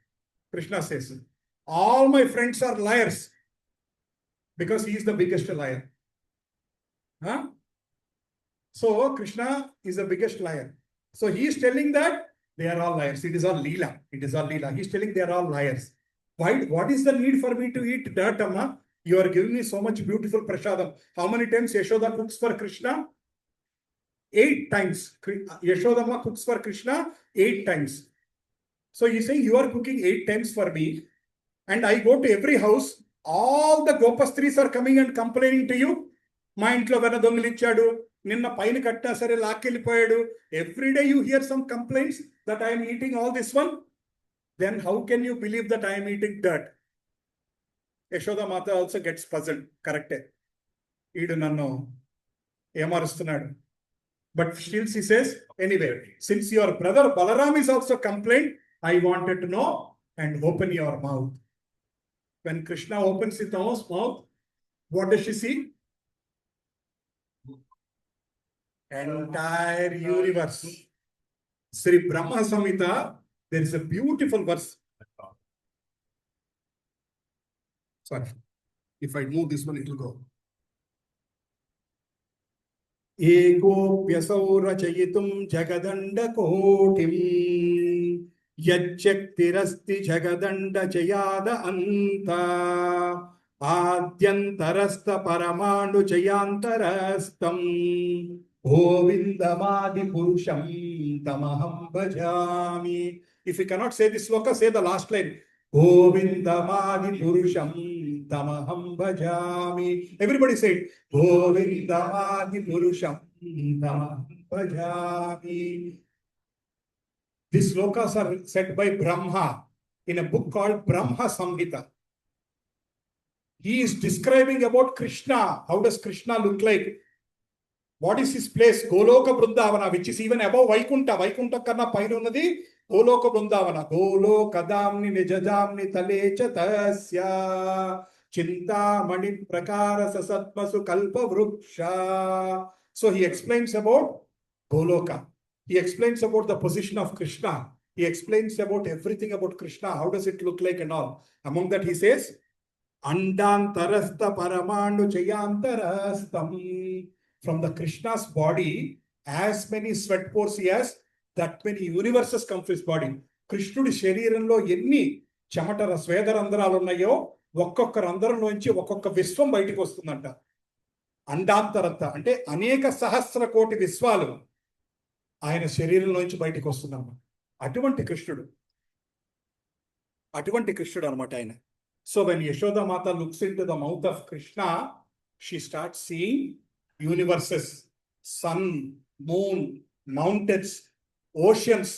Krishna says, all my friends are liars because he is the biggest liar. Huh? So Krishna is the biggest liar. So he is telling that they are all liars. It is all Lila. It is all Lila. He is telling they are all liars. Why? What is the need for me to eat dirt, Amma? You are giving me so much beautiful prasadam. How many times Yashoda cooks for Krishna? 8 times. Yashodama cooks for Krishna 8 times. So he's saying, you are cooking 8 times for me, and I go to every house, all the gopastris are coming and complaining to you. Ma intlo vena dongilichadu, ninna paina katta sare laakelipoyadu. Every day you hear some complaints that I am eating all this one. Then how can you believe that I am eating dirt? Yashoda Mata also gets puzzled. Correct. Idu nannu emarustunnadu. But still she says, anyway, since your brother Balaram is also complained, I wanted to know, and open your mouth. When Krishna opens his mouth, what does she see? Entire universe. Sri Brahma Samhita, there is a beautiful verse. Sorry, if I move this one, it will go. Ekopyasau rachayitum jagadanda kotim yajjaktirasti jagadanda jayada anta adyantarasta paramanu jayantarastam govindamadi purusham tamaham bhajami. If you cannot say this sloka, say the last line. Govindamadi purusham tamaham bhajami. Everybody say it. Govindamadi purusham tamaham bhajami. These slokas are said by Brahma in a book called Brahma Samhita. He is describing about Krishna. How does Krishna look like? What is his place? Goloka Vrindavana, which is even above Vaikunta. Vaikunta karna paina unnadi Goloka Vrindavana. Golokadamni nijajamni talecha tasya chinta mani prakara sasatmasu kalpa vruksha. So he explains about Goloka. He explains about the position of Krishna. He explains about everything about Krishna. How does it look like and all. Among that he says, Andantarastha Paramanu Jayantarastam. From the Krishna's body, as many sweat pores he has, that many universes come from his body. కృష్ణుడి శరీరంలో ఎన్ని చెమట స్వేద రంధ్రాలు ఉన్నాయో ఒక్కొక్క రంధ్రంలోంచి ఒక్కొక్క విశ్వం బయటికి వస్తుందంట. అండాంతరంత అంటే అనేక సహస్ర కోటి విశ్వాలు ఆయన శరీరంలోంచి బయటికి వస్తున్నాం. అటువంటి కృష్ణుడు అనమాట ఆయన. So when Yashoda Mata looks into the mouth of Krishna, she start seeing universes, sun, moon, mountains, oceans,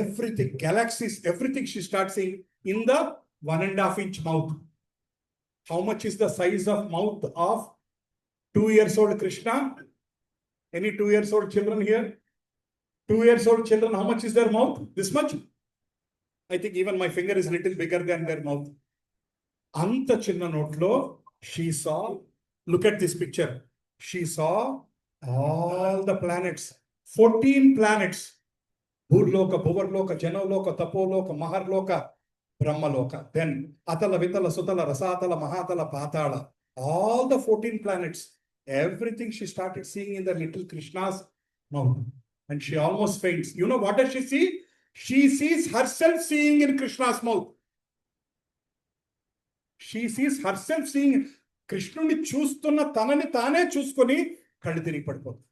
everything, galaxies, everything she starts seeing in the 1.5 inch mouth. How much is the size of mouth of 2 years old Krishna? Any 2 years old children here? 2 years old children, how much is their mouth? This much? I think even my finger is little bigger than their mouth. Anta chinna notlo, she saw, look at this picture. She saw all the planets, 14 planets. Bhurloka, Bhuvarloka, Janaloka, Tapoloka, Maharloka, Brahmaloka. Then Atala, Vitala, Sutala, Rasatala, Mahatala, Patala. All the 14 planets. Everything she started seeing in the little Krishna's mouth. And she almost faints. You know what does she see? She sees herself seeing in Krishna's mouth. She sees herself seeing Krishnuni చూస్తున్న తనని తానే చూసుకొని కళ్ళు తిరిగి పడిపోతుంది.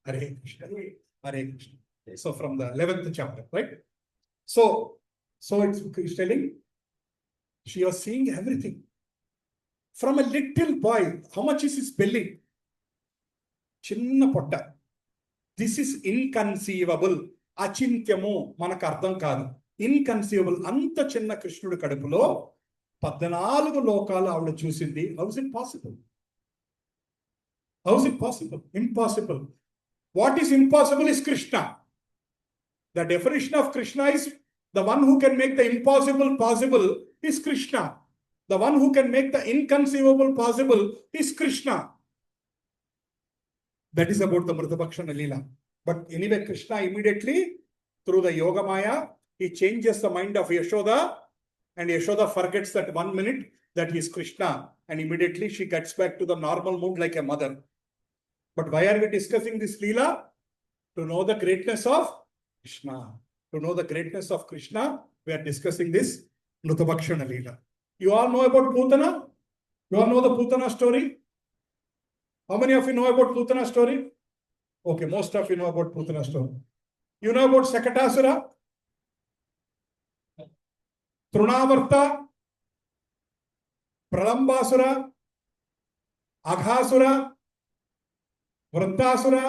Hare Krishna. Hare Krishna. So from the 11th chapter, right? So it's telling she was seeing everything. From a little boy, how much is his belly? Chinna potta. This is inconceivable. అచింత్యము, మనకు అర్థం కాదు. Inconceivable. అంత చిన్న కృష్ణుడి కడుపులో 14 లోకాలు ఆవిడ చూసింది. How is it possible? How is it possible? Impossible. What is impossible is Krishna. The definition of Krishna is the one who can make the impossible possible is Krishna. The one who can make the inconceivable possible is Krishna. That is about the Mritabhakshana Lila. But anyway, Krishna immediately, through the Yoga Maya, he changes the mind of Yashoda, and Yashoda forgets that 1 minute that he is Krishna, and immediately she gets back to the normal mood like a mother. But why are we discussing this Leela? To know the greatness of Krishna. To know the greatness of Krishna, we are discussing this Mritabhakshana Lila. You all know about Putana? You all know the Putana story? How many of you know about Putana story? Okay, most of you know about Putana story. You know about Sakatasura, Trunavarta, Pralambasura, Aghasura, Vrittasura.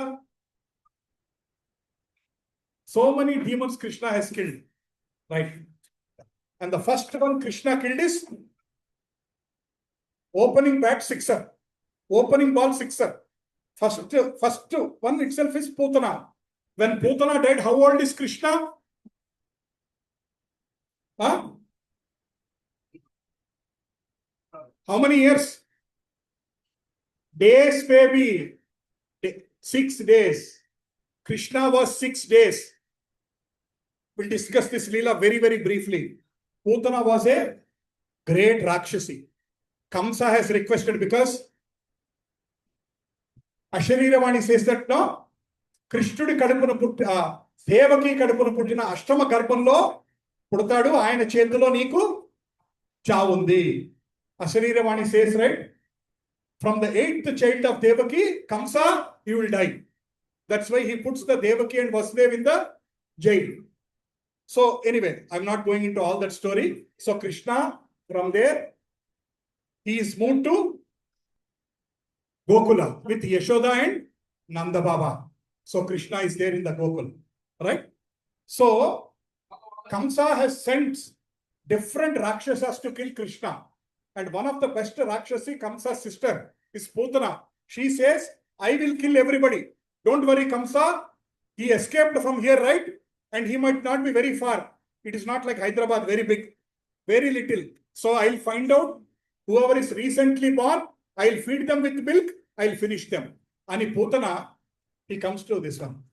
So many demons Krishna has killed, right? And the first one Krishna killed is opening bat sixer, opening ball sixer. First one itself is Putana. When Putana died, how old is Krishna? Huh? How many years? Days, baby. 6 days. Krishna was 6 days. We'll discuss this Leela very, very briefly. Putana was a great Rakshasi. Kamsa has requested because Ashariravani says that no, కృష్ణుడి కడుపున పుట్టి దేవకి కడుపున పుట్టిన అష్టమ గర్భంలో పుడతాడు, ఆయన చేతిలో నీకు చావుంది. Ashariravani says, right? From the 8th child of Devaki, Kamsa, he will die. That's why he puts the Devaki and Vasudev in the jail. So anyway, I'm not going into all that story. So Krishna, from there, he is moved to Gokula with Yashoda and Nanda Baba. So Krishna is there in the Gokul, right? So Kamsa has sent different Rakshasas to kill Krishna. And one of the best Rakshasi, Kamsa's sister, is Putana. She says, I will kill everybody. Don't worry, Kamsa. He escaped from here, right? and he might not be very far. It is not like Hyderabad, very big, very little. So I'll find out whoever is recently born, I'll feed them with milk, I'll finish them. And Putana, he comes to this one.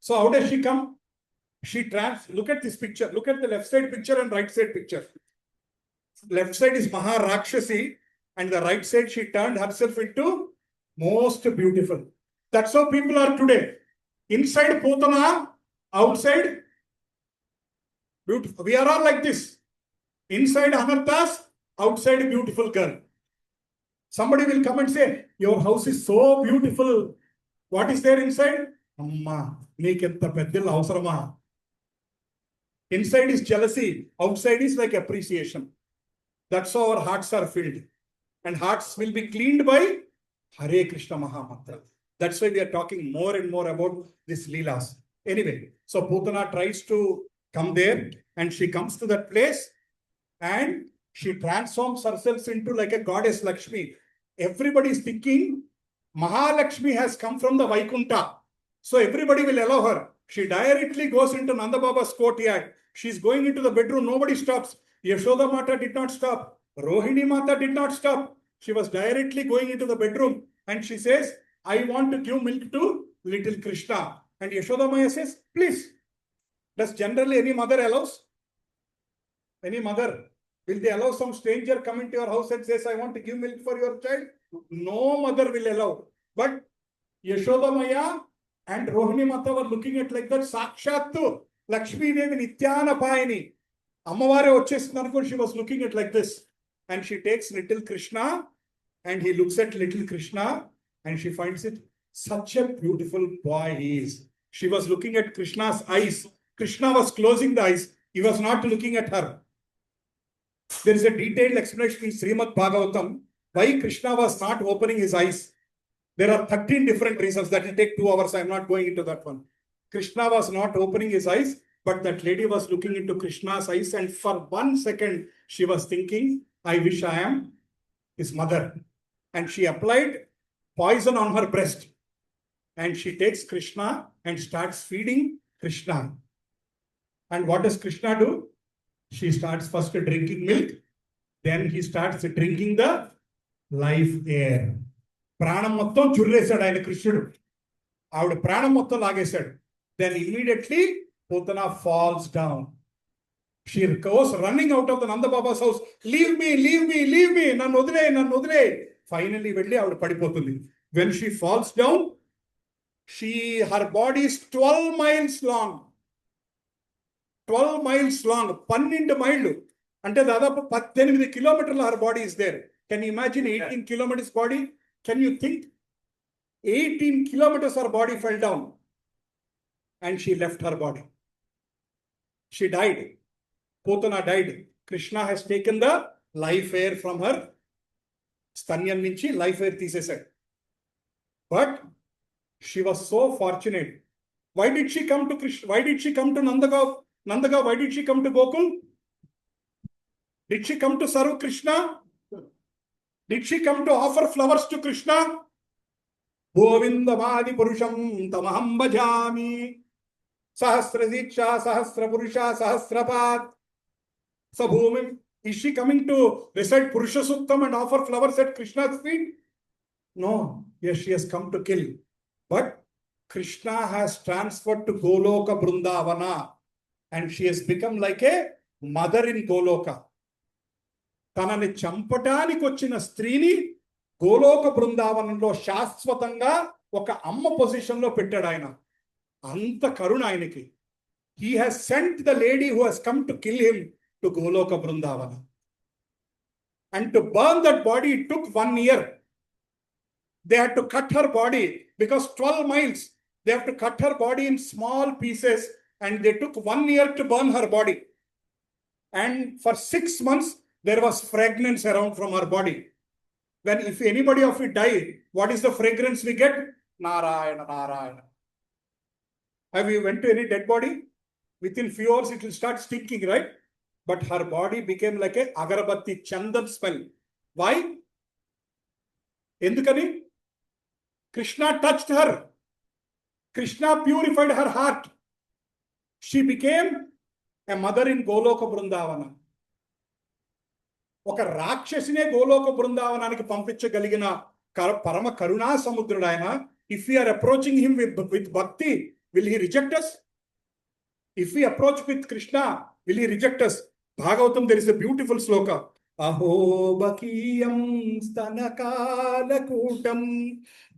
So how does she come? Look at this picture. Look at the left side picture and right side picture. Left side is Maharakshasi, and the right side she turned herself into most beautiful. That's how people are today. Inside Putana, outside beautiful. We are all like this. Inside Anarthas, outside beautiful girl. Somebody will come and say, your house is so beautiful. What is there inside? Amma, neekenta peddil avasarama. Inside is jealousy. Outside is like appreciation. That's how our hearts are filled. And hearts will be cleaned by Hare Krishna Mahamantra. That's why we are talking more and more about this lilas. Anyway, so Putana tries to come there, and she comes to that place and she transforms herself into like a goddess Lakshmi. Everybody is thinking Mahalakshmi has come from the Vaikunta. So everybody will allow her. She directly goes into Nanda Baba's courtyard. She's going into the bedroom. Nobody stops. Yashoda Mata did not stop. Rohini Mata did not stop. She was directly going into the bedroom, and she says, I want to give milk to little Krishna. And Yashoda Maya says, please. Does generally any mother allows? Any mother? Will they allow some stranger come into your house and says, I want to give milk for your child? No mother will allow. But Yashoda Maya and Rohini Mata were looking at like that. Sakshattu Lakshmi Devi Nityana Payani. Ammavare vachestunnaru, she was looking at like this. And she takes little Krishna, and he looks at little Krishna, and she finds it such a beautiful boy he is. She was looking at Krishna's eyes. Krishna was closing the eyes. He was not looking at her. There is a detailed explanation in Srimad Bhagavatam why Krishna was not opening his eyes. There are 13 different reasons. That will take 2 hours. I am not going into that one. Krishna was not opening his eyes, but that lady was looking into Krishna's eyes, and for 1 second she was thinking, I wish I am his mother. And she applied poison on her breast. And she takes Krishna and starts feeding Krishna. And what does Krishna do? She starts first drinking milk. Then he starts drinking the life air. Pranam mottam churresadu ayana Krishnudu. Avudu pranam mottam lagesadu. Then immediately Putana falls down. She goes running out of the Nanda Baba's house. Leave me, leave me, leave me. Nannu odile. Finally, velli avudu padipotundi. When she falls down, her body is 12 miles long. 12 miles long. 12 miles. Ante dadapu 18 kilometers her body is there. Can you imagine 18 kilometers body? Can you think? 18 kilometers her body fell down. And she left her body. She died. Putana died. Krishna has taken the life air from her. Stanyam nunchi life air teesesadu. But she was so fortunate. Why did she come to Krishna? Why did she come to Nandagaon? Why did she come to Gokul? Did she come to serve Krishna? Did she come to offer flowers to Krishna? Govindamadi Purusham Tamaham Bhajami. Sahasra Diksha, Sahasra Purusha, Sahasrapad. Sabhumi. Is she coming to recite Purusha Suktam and offer flowers at Krishna's feet? No. Yes, she has come to kill. But Krishna has transferred to Goloka Brindavana, and she has become like a mother in Goloka. తనని చంపటానికి వచ్చిన స్త్రీని గోలోక బృందావనంలో శాశ్వతంగా ఒక అమ్మ position లో పెట్టాడు ఆయన. అంత కరుణ ఆయనకి. He has sent the lady who has come to kill him to Goloka Brindavana. And to burn that body, it took 1 year. They had to cut her body because 12 miles. They have to cut her body in small pieces, and they took 1 year to burn her body. And for 6 months, there was fragrance around from her body. When if anybody of it died, what is the fragrance we get? Narayana, Narayana. Have you went to any dead body? Within few hours, it will start stinking, right? But her body became like a agarbatti, chandan smell. Why? Endukani? Krishna touched her. Krishna purified her heart. She became a mother in Goloka Brindavana. ఒక రాక్షసినే గోలోక బృందావనానికి పంపించగలిగిన పరమ కరుణా సముద్రుడు ఆయన. If we are approaching him with bhakti, will he reject us? If we approach with Krishna, will he reject us? Bhagavatam, there is a beautiful shloka. అహోబకీయం స్తనకాలకూటం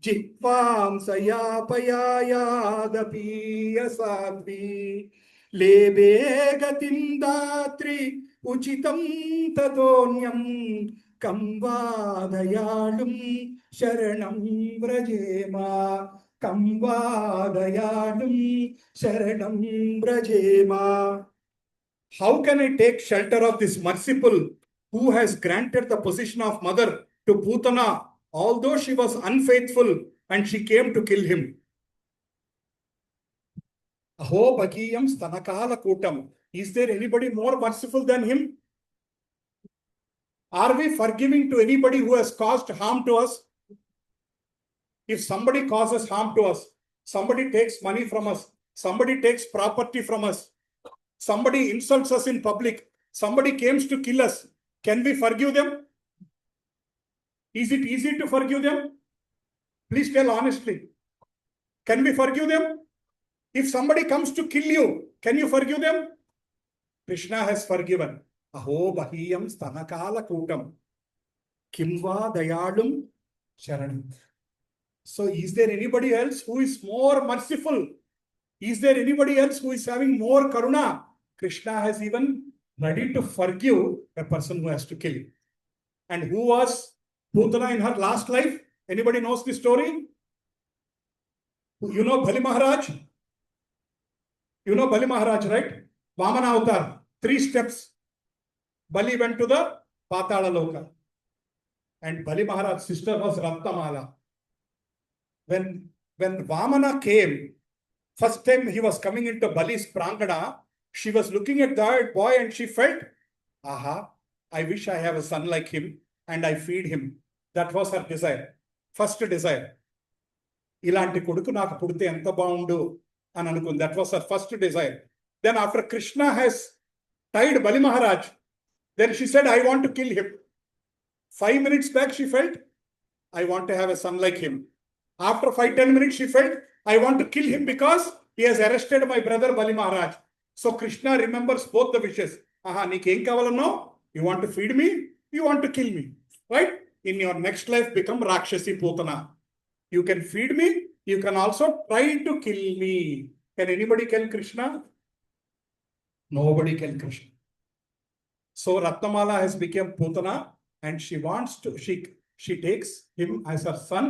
జిహ్వాం సయాపయాయాదపీయసాద్వి లేబే గతిం దాత్రి ఉచితం తతోన్యం కంవాదయాళుం శరణం వ్రజేమా. కంవాదయాళుం శరణం వ్రజేమా. How can I take shelter of this merciful who has granted the position of mother to Putana, although she was unfaithful and she came to kill him? Aho Bhagiyam Stanakala Kutam. Is there anybody more merciful than him? Are we forgiving to anybody who has caused harm to us? If somebody causes harm to us, somebody takes money from us, somebody takes property from us, somebody insults us in public, somebody comes to kill us, can we forgive them? Is it easy to forgive them? Please tell honestly. Can we forgive them? If somebody comes to kill you, can you forgive them? Krishna has forgiven. Aho bahiyam stanakala kutam kimva dayalum sharanam. So is there anybody else who is more merciful? Is there anybody else who is having more karuna? Krishna has even ready to forgive a person who has to kill. And who was Putana in her last life? Anybody knows the story? You know Bali Maharaj? You know Bali Maharaj, right? Vamana avatar, 3 steps. Bali went to the Patala Loka. And Bali Maharaj's sister was Rattamala. When Vamana came, first time he was coming into Bali's Prangana, she was looking at that boy and she felt, aha, I wish I have a son like him and I feed him. That was her desire. First desire. Ilanti koduku naaku pudute enta bagundu ani anukundi. That was her first desire. Then after Krishna has tied Bali Maharaj, then she said, I want to kill him. 5 minutes back she felt, I want to have a son like him. After 5-10 minutes she felt, I want to kill him because he has arrested my brother Bali Maharaj. So Krishna remembers both the wishes. Aha, నీకు ఏం కావాలన్నో? You want to feed me? You want to kill me? Right? In your next life, become Rakshasi Putana. You can feed me. You can also try to kill me. Can anybody kill Krishna? Nobody can Krishna. So Ratnamala has become Putana and she wants to, she takes him as her son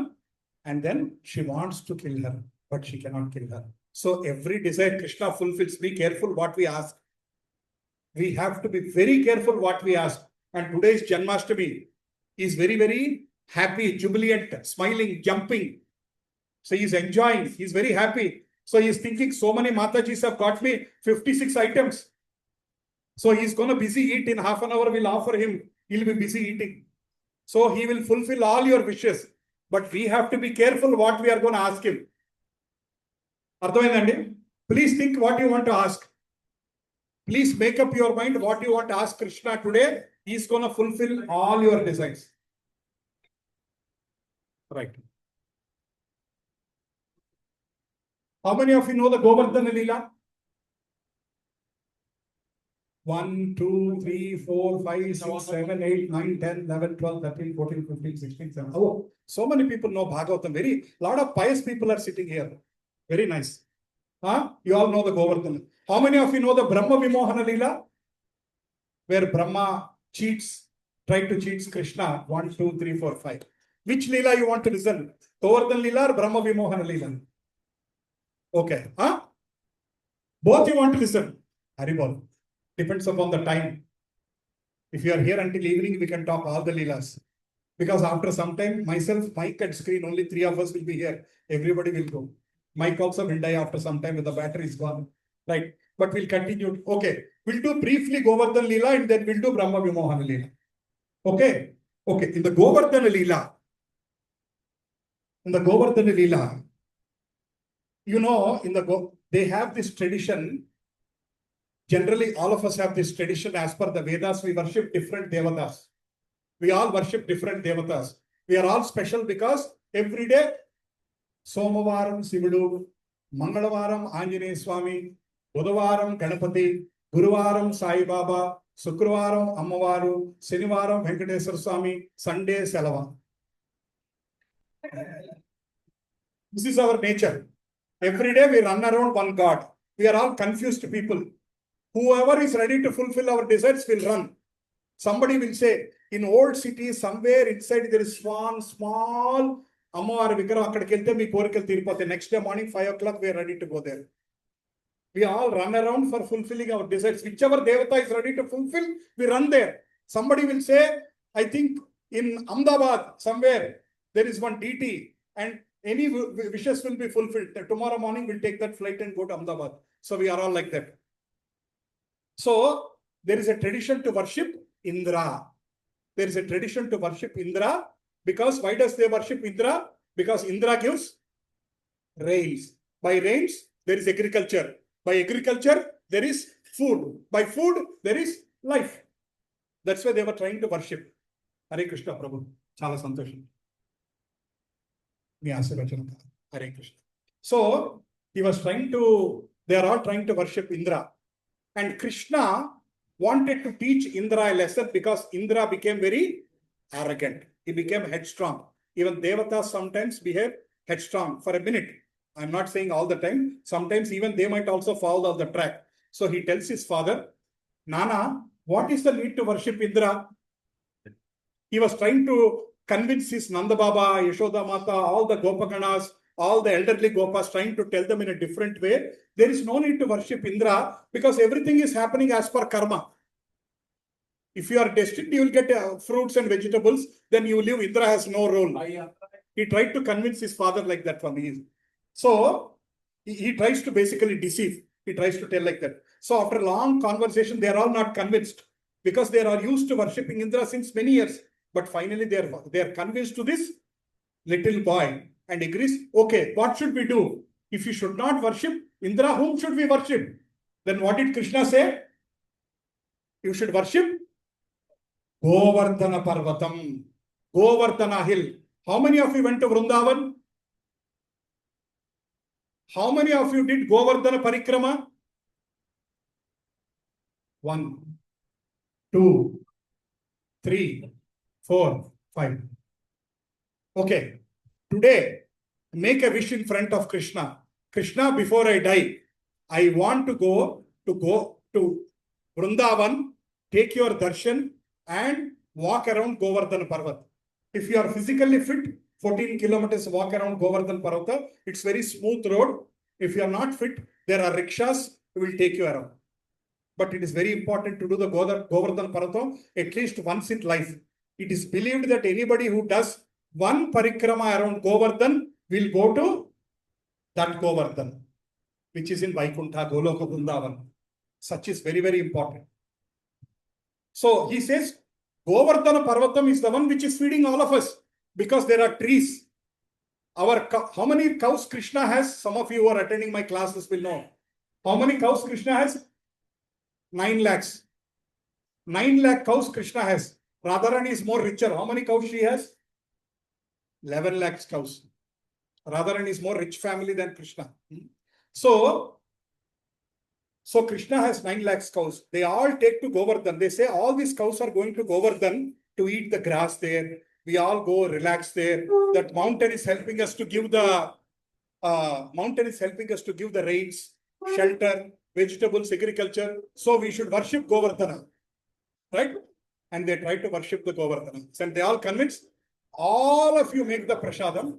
and then she wants to kill her, but she cannot kill her. So every desire Krishna fulfills. Be careful what we ask. We have to be very careful what we ask. And today's Janmashtami is very, very happy, jubilant, smiling, jumping. So he's enjoying. He's very happy. So he's thinking, so many Matajis have got me 56 items. So he's going to busy eat. In half an hour we'll offer him. He'll be busy eating. So he will fulfill all your wishes. But we have to be careful what we are going to ask him. Ardhamayindandi? Please think what you want to ask. Please make up your mind what you want to ask Krishna today. He's going to fulfill all your desires. Right. How many of you know the Govardhana Lila? 1, 2, 3, 4, 5, 6, 7, 8, 9, 10, 11, 12, 13, 14, 15, 16, 17. Oh, so many people know Bhagavatam. Very lot of pious people are sitting here. Very nice. Huh? You all know the Govardhana. How many of you know the Brahma Vimohana Lila? Where Brahma cheats, tried to cheat Krishna. 1, 2, 3, 4, 5. Which Lila you want to listen? Govardhana Lila or Brahma Vimohana Lila? Okay. Huh? Both you want to listen. Haribol. Depends upon the time. If you are here until evening, we can talk all the Leelas. Because after some time, myself, Mike and screen, only 3 of us will be here. Everybody will go. Mike also will die after some time when the battery is gone. Right? But we'll continue. Okay. We'll do briefly Govardhana Lila and then we'll do Brahma Vimohana Lila. Okay? Okay. In the Govardhana Lila, you know, they have this tradition Generally, all of us have this tradition as per the Vedas, we worship different devatas. We all worship different devatas. We are all special because every day, Somavaram Sivudu, Mangalavaram Anjaneya Swami, Budavaram Ganapati, Guruvaram Sai Baba, Sukruvaram Ammavaru, Shanivaram Venkateswara Swami, Sunday Selava. This is our nature. Every day we run around one God. We are all confused people. Whoever is ready to fulfill our desires will run. Somebody will say, in old cities, somewhere inside there is one small Ammavaru Vigraha. Next day morning, 5 o'clock, we are ready to go there. We all run around for fulfilling our desires. Whichever Devata is ready to fulfill, we run there. Somebody will say, I think in Ahmedabad, somewhere, there is one deity and any wishes will be fulfilled. Tomorrow morning, we'll take that flight and go to Ahmedabad. So we are all like that. So there is a tradition to worship Indra. There is a tradition to worship Indra because why does they worship Indra? Because Indra gives rains. By rains, there is agriculture. By agriculture, there is food. By food, there is life. That's why they were trying to worship. Hare Krishna Prabhu. Chala santosham. Hare Krishna. So he was trying to, they are all trying to worship Indra. And Krishna wanted to teach Indra a lesson because Indra became very arrogant. He became headstrong. Even Devatas sometimes behave headstrong for a minute. I'm not saying all the time. Sometimes even they might also fall off the track. So he tells his father, Nana, what is the need to worship Indra? He was trying to convince his Nanda Baba, Yashoda Mata, all the Gopaganas, all the elderly Gopas, trying to tell them in a different way. There is no need to worship Indra because everything is happening as per karma. If you are destined, you will get fruits and vegetables, then you live. Indra has no role. He tried to convince his father like that for me. So he tries to basically deceive. He tries to tell like that. So after a long conversation, they are all not convinced because they are used to worshipping Indra since many years. But finally, they are convinced to this little boy and agrees, okay, what should we do? If you should not worship Indra, whom should we worship? Then what did Krishna say? You should worship Govardhana Parvatam, Govardhana Hill. How many of you went to Vrindavan? How many of you did Govardhana Parikrama? 1, 2, 3, 4, 5. Okay. Today, make a wish in front of Krishna. Krishna, before I die, I want to go to Vrindavan, take your darshan and walk around Govardhana Parvat. If you are physically fit, 14 kilometers walk around Govardhana Parvat. It's very smooth road. If you are not fit, there are rickshaws who will take you around. But it is very important to do the Govardhana Parvat at least once in life. It is believed that anybody who does one parikrama around Govardhan will go to that Govardhan, which is in Vaikuntha, Goloka, Vrindavan. Such is very, very important. So he says, Govardhana Parvatam is the one which is feeding all of us because there are trees. How many cows Krishna has? Some of you who are attending my classes will know. How many cows Krishna has? 9 lakhs. 9 lakh cows Krishna has. Radharani is more richer. How many cows she has? 11 lakhs cows. Radharani is more rich family than Krishna. So Krishna has 9 lakhs cows. They all take to Govardhan. They say all these cows are going to Govardhan to eat the grass there. We all go relax there. That mountain is helping us to give the rains, shelter, vegetables, agriculture. So we should worship Govardhana, right? And they try to worship the Govardhana. And they all convinced, all of you make the prasadam.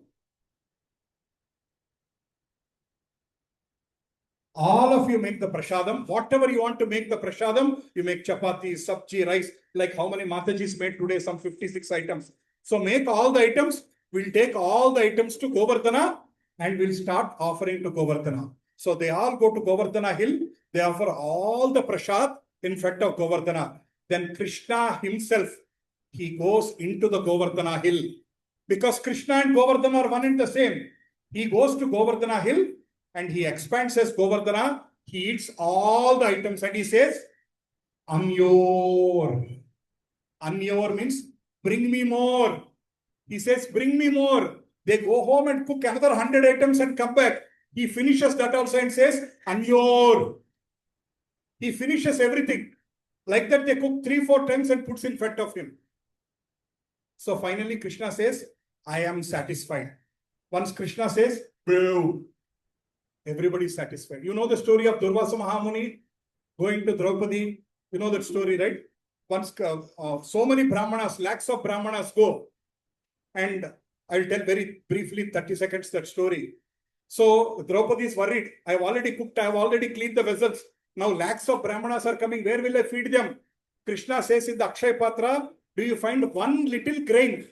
All of you make the prasadam. Whatever you want to make the prasadam, you make chapati, sabji, rice. Like how many Matajis made today? Some 56 items. So make all the items. We'll take all the items to Govardhana and we'll start offering to Govardhana. So they all go to Govardhana hill. They offer all the prasad in front of Govardhana. Then Krishna himself, he goes into the Govardhana hill. Because Krishna and Govardhana are one and the same. He goes to Govardhana hill and he expands as Govardhana. He eats all the items and he says, Anyor. Anyor means bring me more. He says, bring me more. They go home and cook another 100 items and come back. He finishes that also and says, Anyor. He finishes everything. Like that, they cook 3-4 times and puts in front of him. So finally, Krishna says, I am satisfied. Once Krishna says, bro, everybody is satisfied. You know the story of Durvasa Mahamuni going to Draupadi. You know that story, right? Once so many Brahmanas, lakhs of Brahmanas go. And I'll tell very briefly, 30 seconds, that story. So Draupadi is worried. I have already cooked. I have already cleaned the vessels. Now lakhs of Brahmanas are coming. Where will I feed them? Krishna says in the Akshay Patra, do you find one little grain?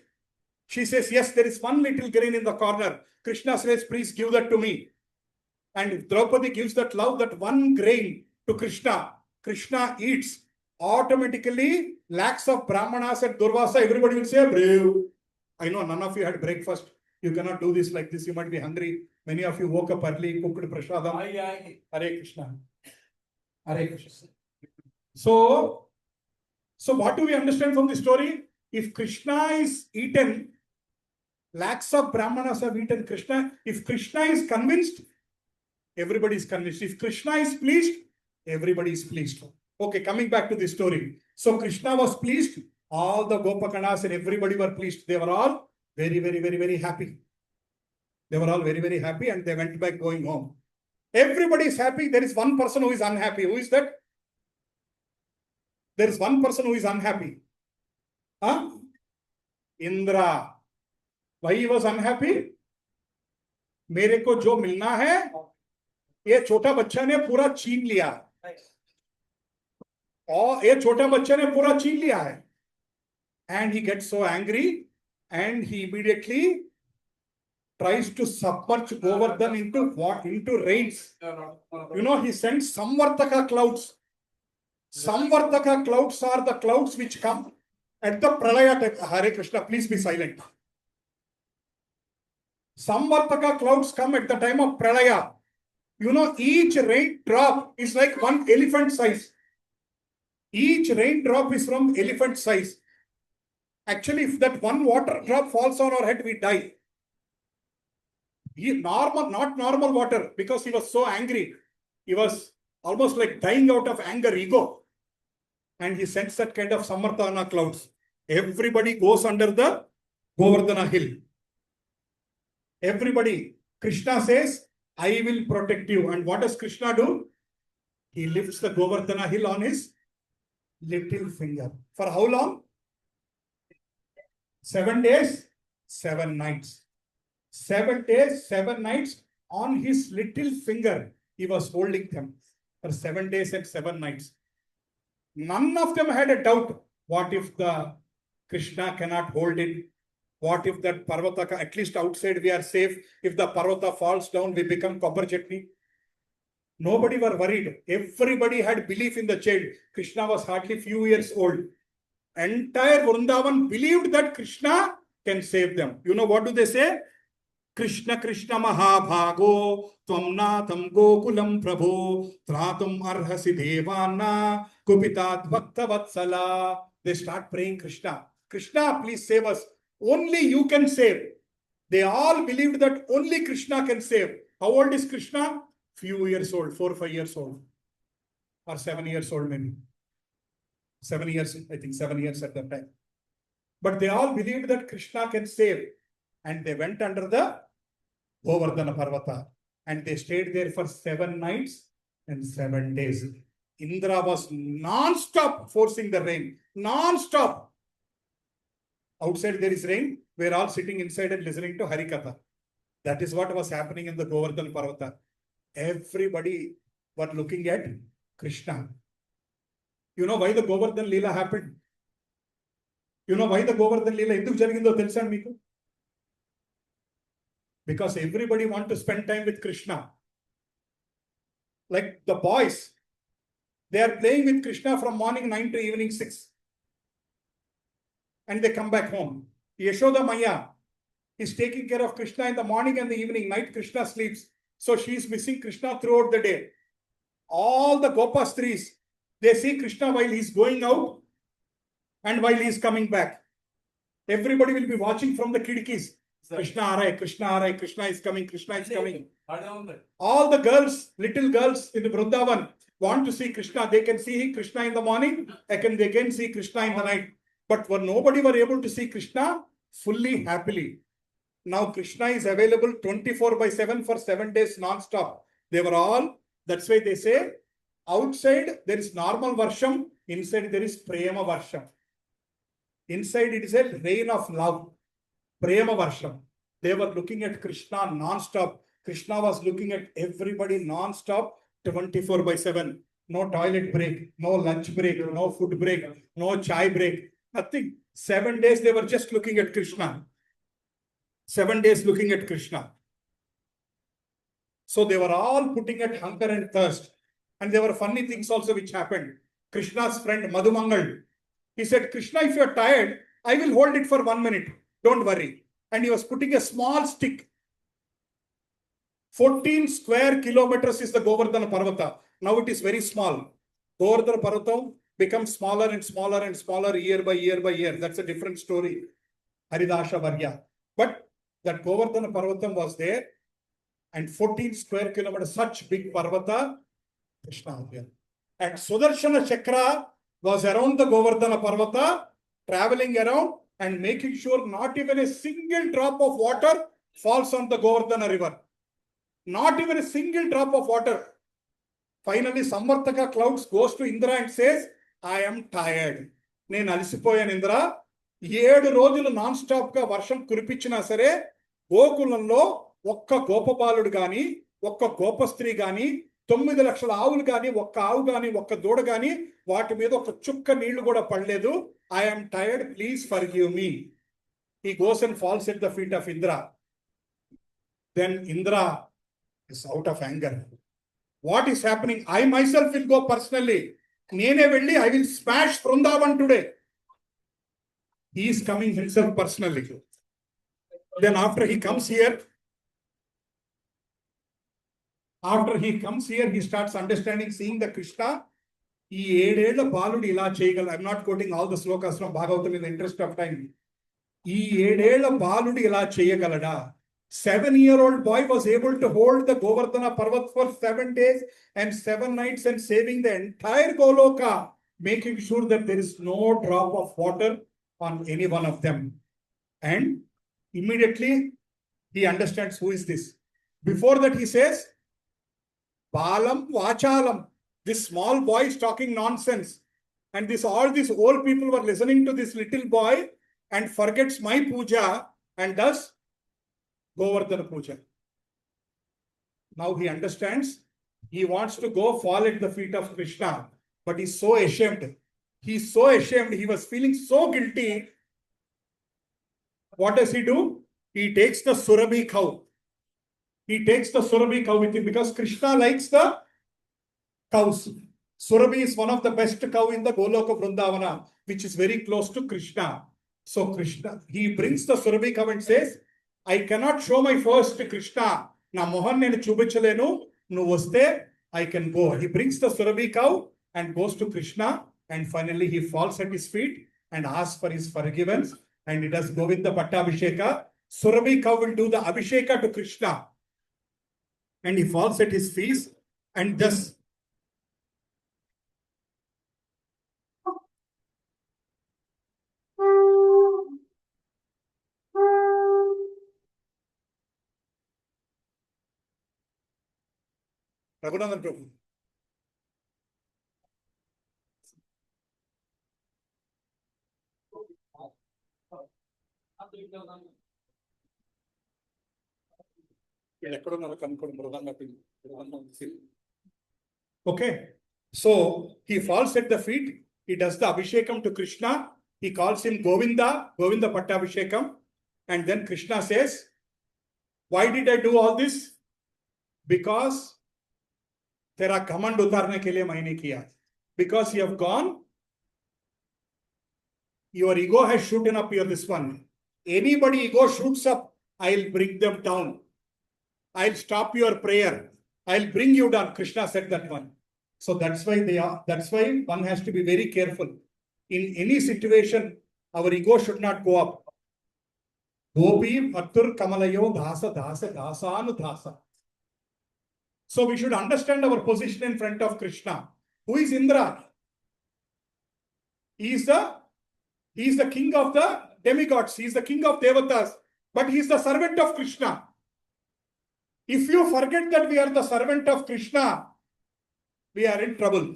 She says, yes, there is one little grain in the corner. Krishna says, please give that to me. And Draupadi gives that love, that one grain to Krishna. Krishna eats. Automatically, lakhs of Brahmanas at Durvasa, everybody will say, brave. I know none of you had breakfast. You cannot do this like this. You might be hungry. Many of you woke up early, cooked prasadam. Hare Krishna. Hare Krishna. So what do we understand from this story? If Krishna is eaten, lakhs of Brahmanas have eaten Krishna. If Krishna is convinced, everybody is convinced. If Krishna is pleased, everybody is pleased. Okay, coming back to this story. So Krishna was pleased. All the Gopakanas and everybody were pleased. They were all very, very, very, very happy. They were all very, very happy and they went back going home. Everybody is happy. There is one person who is unhappy. Who is that? There is one person who is unhappy. Huh? Indra. Why he was unhappy? मेरे को जो मिलना है ये छोटा बच्चा ने पूरा छीन लिया और ये छोटा बच्चा ने पूरा छीन लिया है. And he gets so angry and he immediately tries to submerge Govardhana into rains. You know, he sends Samvartaka clouds. Samvartaka clouds are the clouds which come at the Pralaya time. Hare Krishna, please be silent. Samvartaka clouds come at the time of Pralaya. You know, each raindrop is like one elephant size. Each raindrop is from elephant size. Actually, if that one water drop falls on our head, we die. Not normal water, because he was so angry. He was almost like dying out of anger, ego. And he sends that kind of Samarthana clouds. Everybody goes under the Govardhana hill. Everybody. Krishna says, I will protect you. And what does Krishna do? He lifts the Govardhana hill on his little finger. For how long? 7 days, 7 nights. 7 days, 7 nights on his little finger. He was holding them for 7 days and 7 nights. None of them had a doubt. What if the Krishna cannot hold it? What if that Parvata, at least outside we are safe. If the Parvata falls down, we become copper chutney. Nobody were worried. Everybody had belief in the child. Krishna was hardly few years old. Entire Vrindavan believed that Krishna can save them. You know what do they say? Krishna Krishna Mahabhago Tvamnatham Gokulam Prabho Tratum Arhasi Devana Kupitat Bhakta Vatsala. They start praying Krishna. Krishna, please save us. Only you can save. They all believed that only Krishna can save. How old is Krishna? Few years old, 4 or 5 years old. Or 7 years old maybe. 7 years, I think 7 years at that time. But they all believed that Krishna can save. And they went under the Govardhana Parvata. And they stayed there for 7 nights and 7 days. Indra was non-stop forcing the rain. Non-stop. Outside there is rain. We're all sitting inside and listening to Harikatha. That is what was happening in the Govardhana Parvata. Everybody were looking at Krishna. You know why the Govardhana Lila happened? You know why the Govardhana Lila enduku jarigindo telusa meeku? Because everybody want to spend time with Krishna. Like the boys, they are playing with Krishna from morning 9 to evening 6. And they come back home. Yashoda Maya is taking care of Krishna in the morning and the evening. Night Krishna sleeps. So she is missing Krishna throughout the day. all the Gopastris, they see Krishna while he's going out and while he's coming back. Everybody will be watching from the kidikis. Krishna Arai, Krishna Arai, Krishna is coming, Krishna is coming. All the girls, little girls in the Vrindavan want to see Krishna. They can see Krishna in the morning, they can see Krishna in the night. But nobody were able to see Krishna fully, happily. Now Krishna is available 24/7 for 7 days non-stop. They were all, that's why they say, outside there is normal varsham, inside there is prema varsham. Inside it is a rain of love, prema varsham. They were looking at Krishna non-stop. Krishna was looking at everybody non-stop, 24/7. No toilet break, no lunch break, no food break, no chai break, nothing. 7 days they were just looking at Krishna. 7 days looking at Krishna. So they were all putting at hunger and thirst. And there were funny things also which happened. Krishna's friend Madhumangal, he said, Krishna, if you are tired, I will hold it for 1 minute. Don't worry. And he was putting a small stick. 14 square kilometers is the Govardhana Parvata. Now it is very small. Govardhana Parvata becomes smaller and smaller and smaller year by year by year. That's a different story. Haridasha Varya. But that Govardhana Parvatam was there. And 14 square kilometers, such big Parvata, Krishna here. And Sudarshana Chakra was around the Govardhana Parvata, traveling around and making sure not even a single drop of water falls on the Govardhana river. Not even a single drop of water. Finally, Samvartaka clouds goes to Indra and says, I am tired. Nenu alisipoyanu Indra. 7 రోజులు non stop గా వర్షం కురిపించినా సరే గోకులంలో ఒక్క గోపబాలుడు గాని ఒక్క గోపస్త్రీ గాని 9 లక్షల ఆవులు గాని ఒక్క ఆవు గాని ఒక్క దూడ గాని వాటి మీద ఒక చుక్క నీళ్లు కూడా పడలేదు. I am tired, please forgive me. He goes and falls at the feet of Indra. Then Indra is out of anger. What is happening? I myself will go personally. Nene velli, I will smash Vrindavan today. He is coming himself personally. Then after he comes here, he starts understanding, seeing the Krishna. ఈ 7 ఏళ్ల బాలుడు ఇలా చేయగల. I'm not quoting all the slokas from Bhagavatam in the interest of time. ఈ 7 ఏళ్ల బాలుడు ఇలా చేయగలడా? 7-year-old boy was able to hold the Govardhana Parvat for 7 days and 7 nights and saving the entire Goloka, making sure that there is no drop of water on any one of them. And immediately he understands who is this. Before that he says, Balam Vachalam. This small boy is talking nonsense. And all these old people were listening to this little boy and forgets my puja and does Govardhana puja. Now he understands. He wants to go fall at the feet of Krishna. But he's so ashamed. He's so ashamed. He was feeling so guilty. What does he do? He takes the Surabhi cow. He takes the Surabhi cow with him because Krishna likes the cows. Surabhi is one of the best cow in the Goloka Vrindavana, which is very close to Krishna. So Krishna, he brings the Surabhi cow and says, I cannot show my face to Krishna. Na mohan nenu chubichalenu, nu vaste I can go. He brings the Surabhi cow and goes to Krishna, and finally he falls at his feet and asks for his forgiveness, and he does Govinda Pattabhisheka. Surabhi cow will do the Abhisheka to Krishna, and he falls at his feet and thus Raghunandan Prabhu. Okay, so he falls at the feet. He does the Abhishekam to Krishna. He calls him Govinda Pattabhishekam. And then Krishna says, why did I do all this? Because तेरा घमंड उतारने के लिए मैंने किया. Because you have gone, your ego has shooten up here. This one, anybody ego shoots up, I'll bring them down. I'll stop your prayer. I'll bring you down. Krishna said that one. So that's why that's why one has to be very careful. In any situation, our ego should not go up. Gopi Bhattur Kamalayo Dhasa Dhasa Dhasanu Dhasa. So we should understand our position in front of Krishna. Who is Indra? He is the king of the demigods. He is the king of devatas. But he is the servant of Krishna. If you forget that we are the servant of Krishna, we are in trouble.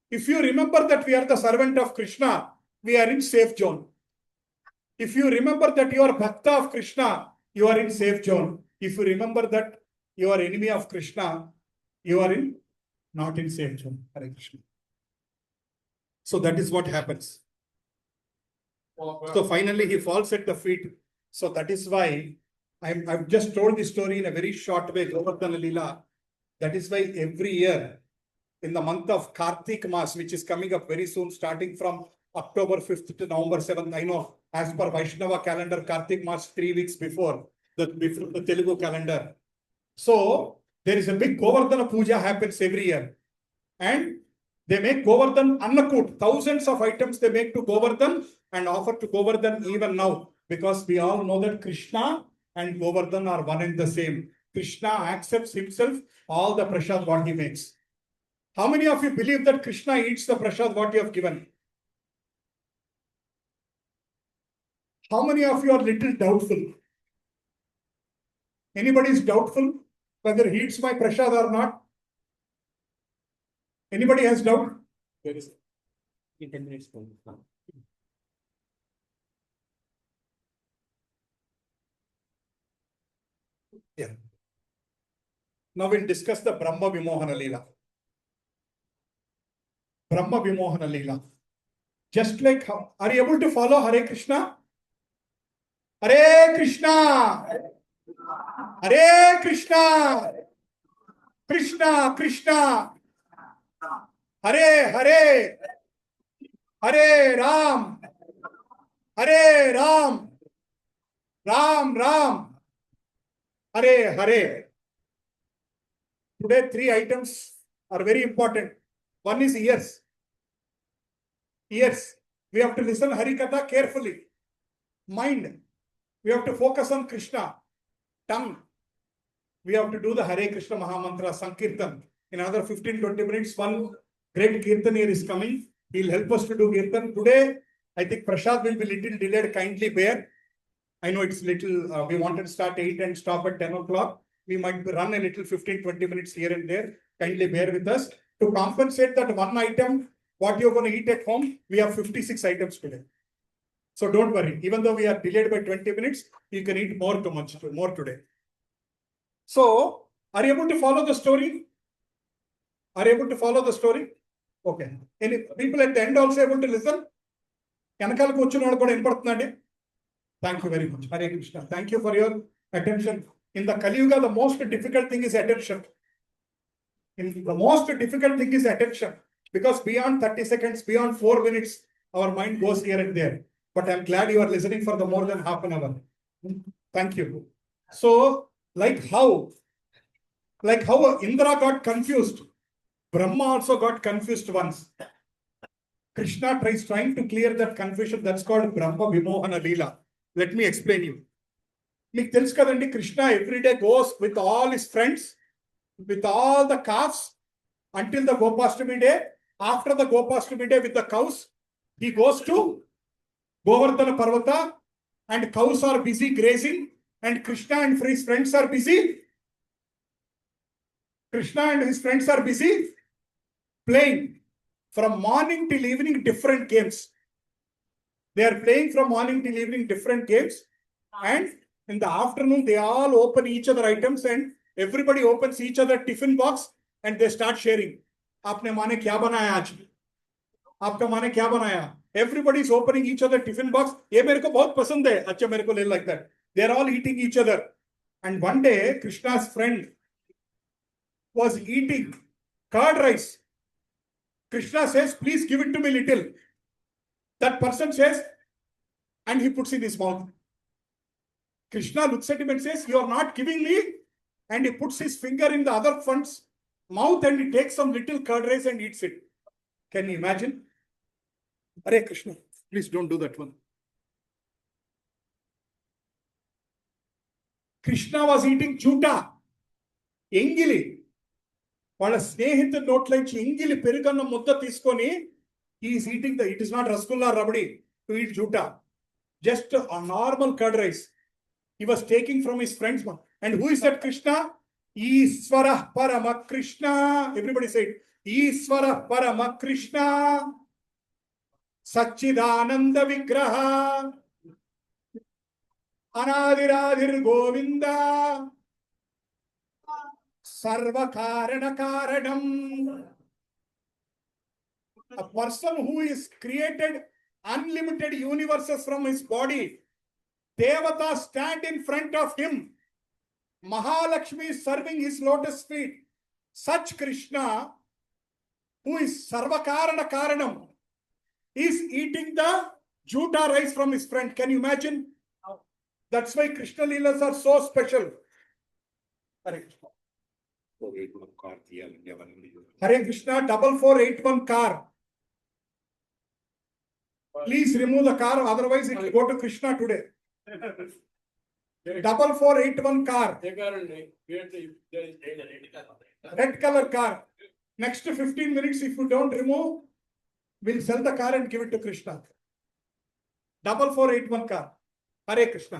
If you remember that we are the servant of Krishna, we are in safe zone. If you remember that you are bhakta of Krishna, you are in safe zone. If you remember that you are enemy of Krishna, you are not in safe zone. Hare Krishna. So that is what happens. So finally he falls at the feet. So that is why I've just told the story in a very short way, Govardhana Lila. That is why every year in the month of Kartik Mas, which is coming up very soon, starting from October 5th to November 7th, I know as per Vaishnava calendar, Kartik Mas 3 weeks before the Telugu calendar. So there is a big Govardhana Puja happens every year. And they make Govardhan Annakut. Thousands of items they make to Govardhan and offer to Govardhan even now. Because we all know that Krishna and Govardhan are one and the same. Krishna accepts himself all the prasad what he makes. How many of you believe that Krishna eats the prasad what you have given? How many of you are little doubtful? Anybody is doubtful whether he eats my prasad or not? Anybody has doubt? There is 10 minutes. Yeah. Now we'll discuss the Brahma Vimohana Lila. Brahma Vimohana Lila. Just like how, are you able to follow Hare Krishna? Hare Krishna! Hare Krishna! Krishna, Krishna! Hare Hare! Hare Ram! Hare Ram! Ram Ram! Hare Hare! Today 3 items are very important. One is ears. Ears. We have to listen Harikatha carefully. Mind. We have to focus on Krishna. Tongue. We have to do the Hare Krishna Mahamantra Sankirtan. In another 15-20 minutes, one great Kirtanier is coming. He will help us to do Kirtan. Today, I think Prasad will be little delayed. Kindly bear. I know it's little, we wanted to start 8 and stop at 10 o'clock. We might run a little 15-20 minutes here and there. Kindly bear with us. To compensate that one item, what you're going to eat at home, we have 56 items today. So don't worry. Even though we are delayed by 20 minutes, you can eat more today. So, are you able to follow the story? Are you able to follow the story? Okay. Any people at the end also able to listen? Thank you very much. Hare Krishna. Thank you for your attention. In the Kali Yuga, the most difficult thing is attention. The most difficult thing is attention. Because beyond 30 seconds, beyond 4 minutes, our mind goes here and there. But I'm glad you are listening for the more than half an hour. Thank you. So, like how Indra got confused, Brahma also got confused once. Krishna trying to clear that confusion. That's called Brahma Vimohana Lila. Let me explain you. Krishna every day goes with all his friends, with all the calves, until the Gopastami day. After the Gopastami day with the cows, he goes to Govardhana Parvata, and cows are busy grazing, and Krishna and his friends are busy. Krishna and his friends are busy playing from morning till evening different games. They are playing from morning till evening different games, and in the afternoon they all open each other items, and everybody opens each other tiffin box and they start sharing. Aapne maane kya banaya aaj? Aapka maane kya banaya? Everybody is opening each other tiffin box. Ye mere ko bahut pasand hai. Acha mere ko le like that. They are all eating each other. And one day, Krishna's friend was eating curd rice. Krishna says, please give it to me little. That person says, and he puts in his mouth. Krishna looks at him and says, you are not giving me. And he puts his finger in the other funds mouth and he takes some little curd rice and eats it. Can you imagine? Hare Krishna. Please don't do that one. Krishna was eating chuta. Engili. వాళ్ళ స్నేహితుడి నోట్లోంచి ఎంగిలి పెరుగన్న ముద్ద తీసుకొని he is eating it is not rasgulla rabdi to eat chuta. Just a normal curd rice. He was taking from his friends. And who is that Krishna? Isvara Parama Krishna. Everybody say it. Isvara Parama Krishna. Sachidananda Vigraha. Anadiradir Govinda. Sarva Karana Karanam. A person who is created unlimited universes from his body. Devatas stand in front of him. Mahalakshmi is serving his lotus feet. Such Krishna, who is Sarvakarana Karanam, is eating the juta rice from his friend. Can you imagine? That's why Krishna Lilas are so special. Hare Krishna. 481 car. Hare Krishna, 4481 car. Please remove the car, otherwise it will go to Krishna today. 4481 car. Red color car. Next 15 minutes, if you don't remove, we'll sell the car and give it to Krishna. 4481 car. Hare Krishna.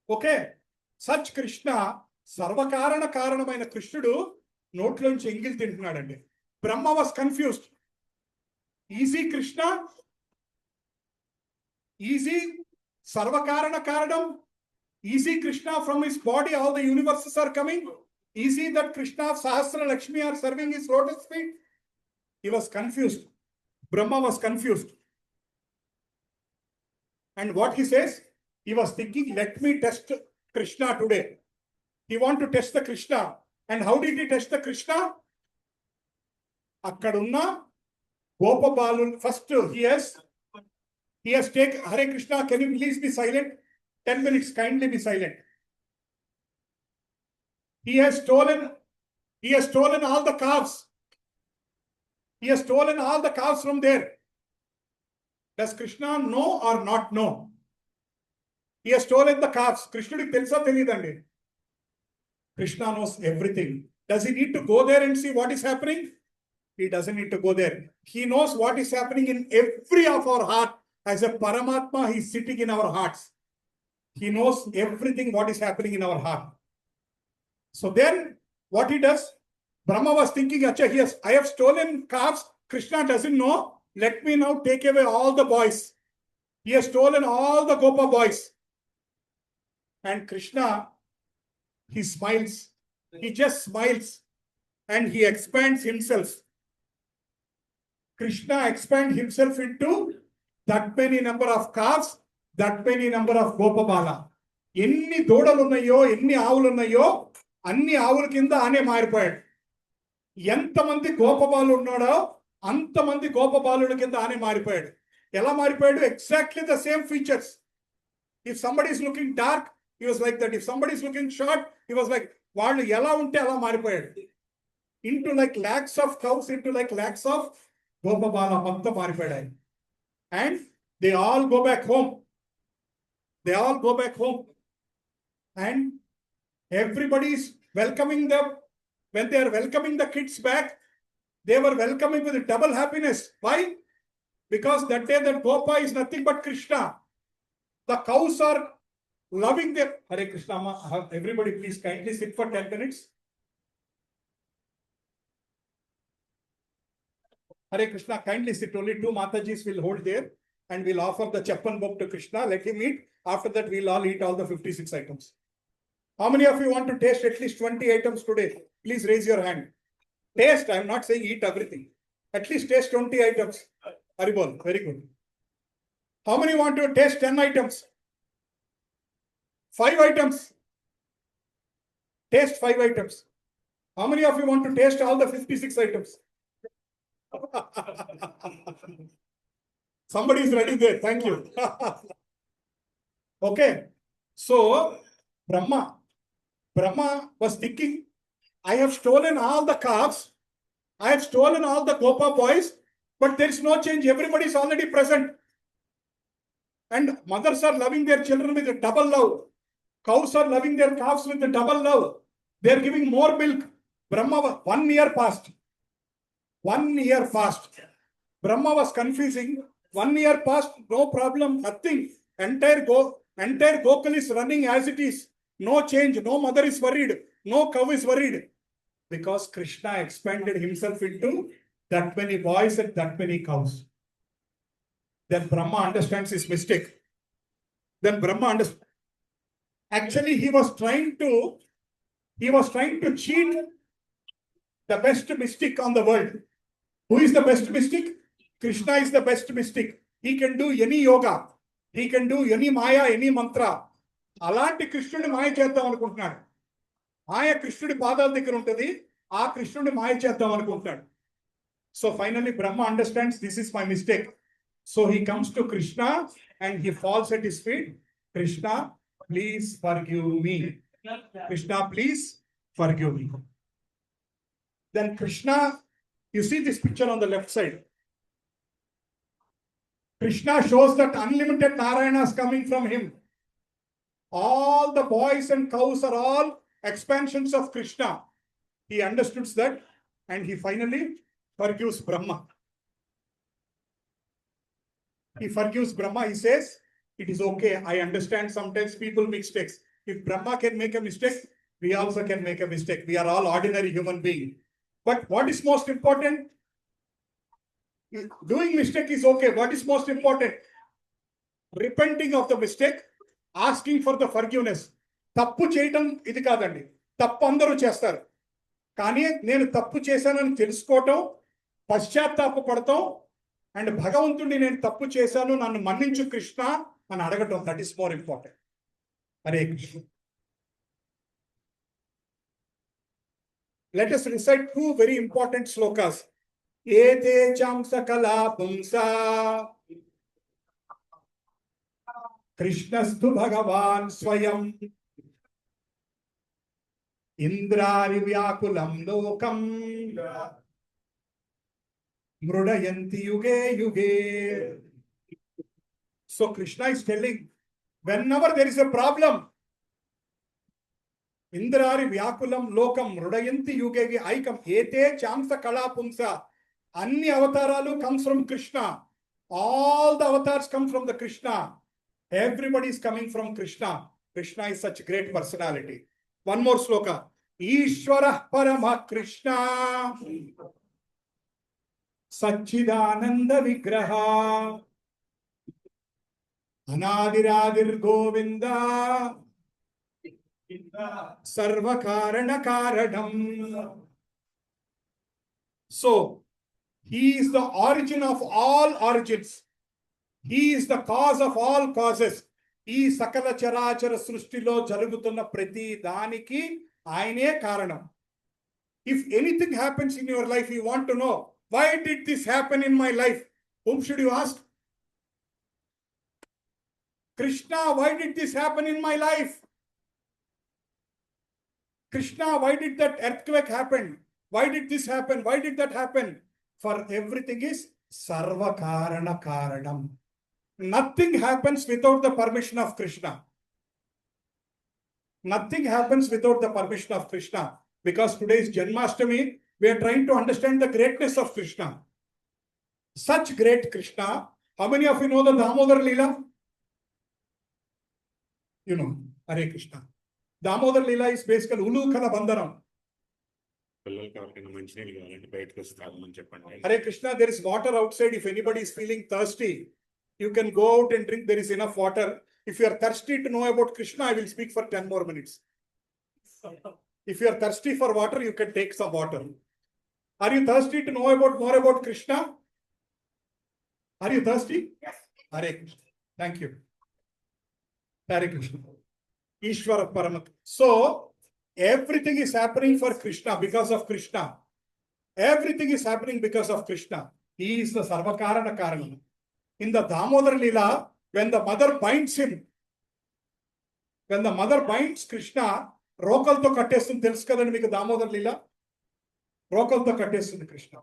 Okay. Such Krishna, Sarvakarana Karanamaina Krishnudu, notloంచి ఎంగిల్ తింటున్నాడండి. Brahma was confused. Easy Krishna? Easy Sarvakarana Karanam? Easy Krishna, from his body all the universes are coming? Easy that Krishna Sahasra Lakshmi are serving his lotus feet? He was confused. Brahma was confused. And what he says? He was thinking, let me test Krishna today. He want to test the Krishna. And how did he test the Krishna? Akkadunna Gopa Balu. First he has taken, Hare Krishna, can you please be silent? 10 minutes, kindly be silent. He has stolen all the calves. He has stolen all the calves from there. Does Krishna know or not know? He has stolen the calves. Krishna telsa telidandi. Krishna knows everything. Does he need to go there and see what is happening? He doesn't need to go there. He knows what is happening in every of our heart. As a Paramatma, he is sitting in our hearts. He knows everything what is happening in our heart. So then, what he does? Brahma was thinking, Acha, I have stolen calves. Krishna doesn't know. Let me now take away all the boys. He has stolen all the Gopa boys. And Krishna, he smiles. He just smiles. And he expands himself. Krishna expands himself into that many number of calves, that many number of Gopabala. ఎన్ని దూడలు ఉన్నాయో, ఎన్ని ఆవులు ఉన్నాయో, అన్ని ఆవుల కింద ఆనే మారిపోయాడు. ఎంతమంది గోపబాలు ఉన్నాడో అంతమంది గోపబాలుల కింద ఆనే మారిపోయాడు. ఎలా మారిపోయాడు? Exactly the same features. If somebody is looking dark, he was like that. If somebody is looking short, he was like, వాళ్ళు ఎలా ఉంటే అలా మారిపోయాడు. Into like lakhs of cows, into like lakhs of గోపబాల మొత్తం మారిపోయాడు ఆయన. And they all go back home. They all go back home. And everybody is welcoming them. When they are welcoming the kids back, they were welcoming with double happiness. Why? Because that day that Gopa is nothing but Krishna. The cows are loving them. Hare Krishna. Everybody please kindly sit for 10 minutes. Hare Krishna, kindly sit. Only 2 Matajis will hold there and we'll offer the Chappan book to Krishna. Let him eat. After that, we'll all eat all the 56 items. How many of you want to taste at least 20 items today? Please raise your hand. Taste. I'm not saying eat everything. At least taste 20 items. Haribol. Very good. How many want to taste 10 items? 5 items. Taste 5 items. How many of you want to taste all the 56 items? Somebody is ready there. Thank you. Okay. So, Brahma was thinking, I have stolen all the calves. I have stolen all the Gopa boys, but there is no change. Everybody is already present. And mothers are loving their children with a double love. Cows are loving their calves with a double love. They are giving more milk. Brahma, 1 year passed. 1 year passed. Brahma was confusing. 1 year passed, no problem, nothing. Entire Gokul is running as it is. No change, no mother is worried, no cow is worried. Because Krishna expanded himself into that many boys and that many cows. Then Brahma understands his mistake. Then Brahma understands. Actually, he was trying to cheat the best mystic on the world. Who is the best mystic? Krishna is the best mystic. He can do any yoga. He can do any maya, any mantra. అలాంటి కృష్ణుడి మాయ చేద్దాం అనుకుంటున్నాడు. మాయ కృష్ణుడి పాదాల దగ్గర ఉంటుంది. ఆ కృష్ణుడి మాయ చేద్దాం అనుకుంటున్నాడు. So finally Brahma understands this is my mistake. So he comes to Krishna and he falls at his feet. Krishna, please forgive me. Krishna, please forgive me. Then Krishna, you see this picture on the left side. Krishna shows that unlimited Narayana is coming from him. All the boys and cows are all expansions of Krishna. He understood that and he finally forgives Brahma. He forgives Brahma. He says, it is okay. I understand sometimes people make mistakes. If Brahma can make a mistake, we also can make a mistake. We are all ordinary human beings. But what is most important? Doing mistake is okay. What is most important? Repenting of the mistake, asking for the forgiveness. తప్పు చేయటం ఇది కాదండి. తప్పు అందరూ చేస్తారు. కానీ నేను తప్పు చేశానని తెలుసుకోవటం, పశ్చాత్తాపపడటం అండ్ భగవంతుడిని నేను తప్పు చేశాను నన్ను మన్నించు కృష్ణ అని అడగటం, that is more important. Hare Krishna. Let us recite two very important slokas. Ete cham sakala pumsa Krishnastu Bhagavan Swayam Indrari Vyakulam Lokam Mrudayanti Yuge Yuge. So Krishna is telling, whenever there is a problem, Indrari Vyakulam Lokam Mrudayanti Yuge, I come. Ete Chamsa Kala Pumsa. Anni avataralu comes from Krishna. All the avatars come from the Krishna. Everybody is coming from Krishna. Krishna is such a great personality. One more sloka. Ishvara Parama Krishna Sachidananda Vigraha Anadiradir Govinda Sarvakarana Karanam. So, he is the origin of all origins. He is the cause of all causes. ఈ సకల చరాచర సృష్టిలో జరుగుతున్న ప్రతి దానికి ఆయనే కారణం. If anything happens in your life, you want to know, why did this happen in my life? Whom should you ask? Krishna, why did this happen in my life? Krishna, why did that earthquake happen? Why did this happen? Why did that happen? For everything is Sarva Karana Karanam. Nothing happens without the permission of Krishna. Nothing happens without the permission of Krishna. Because today is Janmashtami, we are trying to understand the greatness of Krishna. Such great Krishna. How many of you know the Damodar Lila? You know, Hare Krishna. Damodar Lila is basically Ulukala Bandaram. Hare Krishna, there is water outside. If anybody is feeling thirsty, you can go out and drink. There is enough water. If you are thirsty to know about Krishna, I will speak for 10 more minutes. If you are thirsty for water, you can take some water. Are you thirsty to know more about Krishna? Are you thirsty? Yes. Hare Krishna. Thank you. Hare Krishna. Ishvara Paramat. So, everything is happening for Krishna, because of Krishna. Everything is happening because of Krishna. He is the Sarvakarana Karanam. In the Damodar Lila, when the mother binds him, when the mother binds Krishna, Rokalto Kattestum Telsu kadandi meeku Damodar Lila. రోకలతో కట్టేస్తుంది Krishna.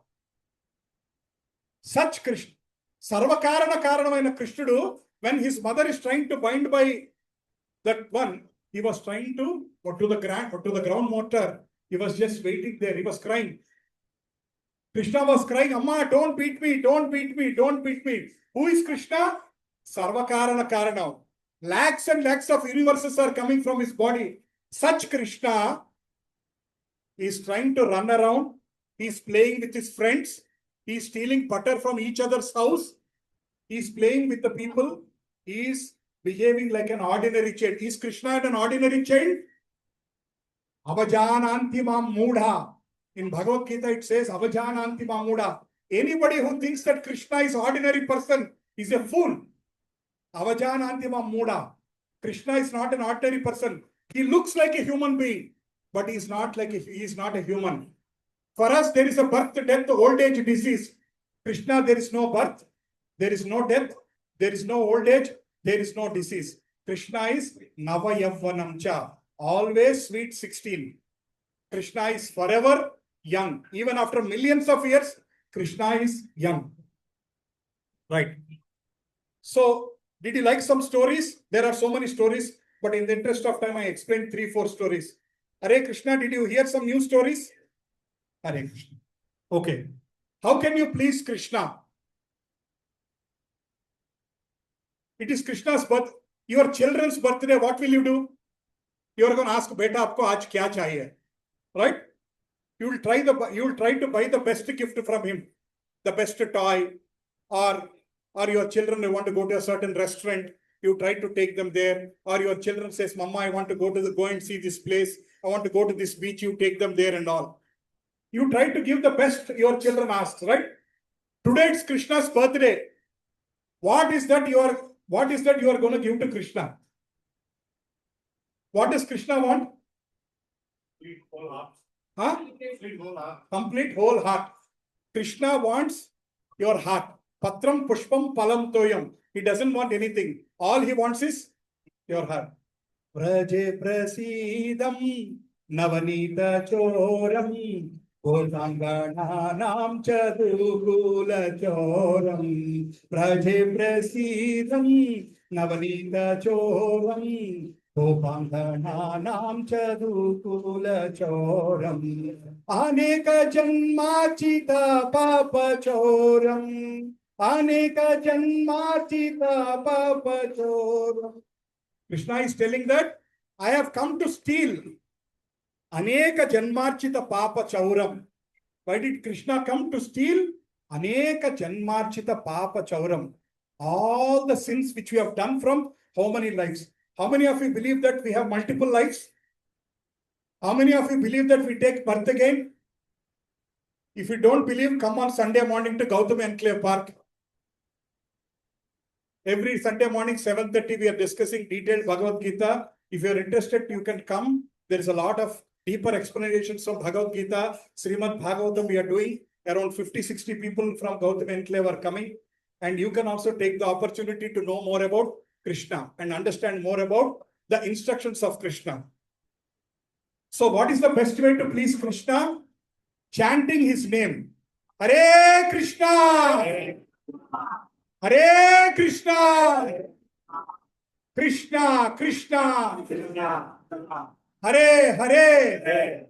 Such Krishna. Sarvakarana Karanamaina Krishnudu, when his mother is trying to bind by that one, he was trying to go to the ground motor. He was just waiting there. He was crying. Krishna was crying, Amma, don't beat me, don't beat me, don't beat me. Who is Krishna? Sarvakarana Karanam. Lakhs and lakhs of universes are coming from his body. Such Krishna is trying to run around. He is playing with his friends. He is stealing butter from each other's house. He is playing with the people. He is behaving like an ordinary child. Is Krishna an ordinary child? Avajananti mam mudha. In Bhagavad Gita it says, Avajananti mam mudha. Anybody who thinks that Krishna is ordinary person is a fool. Avajananti mam mudha. Krishna is not an ordinary person. He looks like a human being, but he is not a human. For us, there is a birth, death, old age, disease. Krishna, there is no birth, there is no death, there is no old age, there is no disease. Krishna is Navayavvanamcha, always sweet 16. Krishna is forever young. Even after millions of years, Krishna is young. Right. So, did you like some stories? There are so many stories, but in the interest of time, I explained 3-4 stories. Hare Krishna, did you hear some new stories? Hare Krishna. Okay. How can you please Krishna? It is Krishna's birth. Your children's birthday, what will you do? You are going to ask, Beta, aapko aaj kya chahiye? Right? You will try to buy the best gift from him, the best toy, or your children, they want to go to a certain restaurant. You try to take them there, or your children says, Mama, I want to go and see this place. I want to go to this beach. You take them there and all. You try to give the best your children ask, right? Today it's Krishna's birthday. What is that you are going to give to Krishna? What does Krishna want? Complete whole heart. Huh? Complete whole heart. Complete whole heart. Krishna wants your heart. Patram pushpam palam toyam. He doesn't want anything. All he wants is your heart. Vraje prasidam navanita choram Goutangana chadukula choram Vraje prasidam navanita choram Goutangana chadukula choram Aneka janmachita papa choram Aneka janmachita papa choram. Krishna is telling that I have come to steal. Aneka janmarchita papa chauram. Why did Krishna come to steal? Aneka janmarchita papa chauram. All the sins which we have done from how many lives? How many of you believe that we have multiple lives? How many of you believe that we take birth again? If you don't believe, come on Sunday morning to Goutami Enclave Park. Every Sunday morning, 7:30, we are discussing detailed Bhagavad Gita. If you are interested, you can come. There is a lot of deeper explanations from Bhagavad Gita. Srimad Bhagavatam we are doing. Around 50-60 people from Goutami Enclave are coming. And you can also take the opportunity to know more about Krishna and understand more about the instructions of Krishna. So what is the best way to please Krishna? Chanting his name. Hare Krishna! Hare Krishna! Krishna, Krishna! Hare Hare!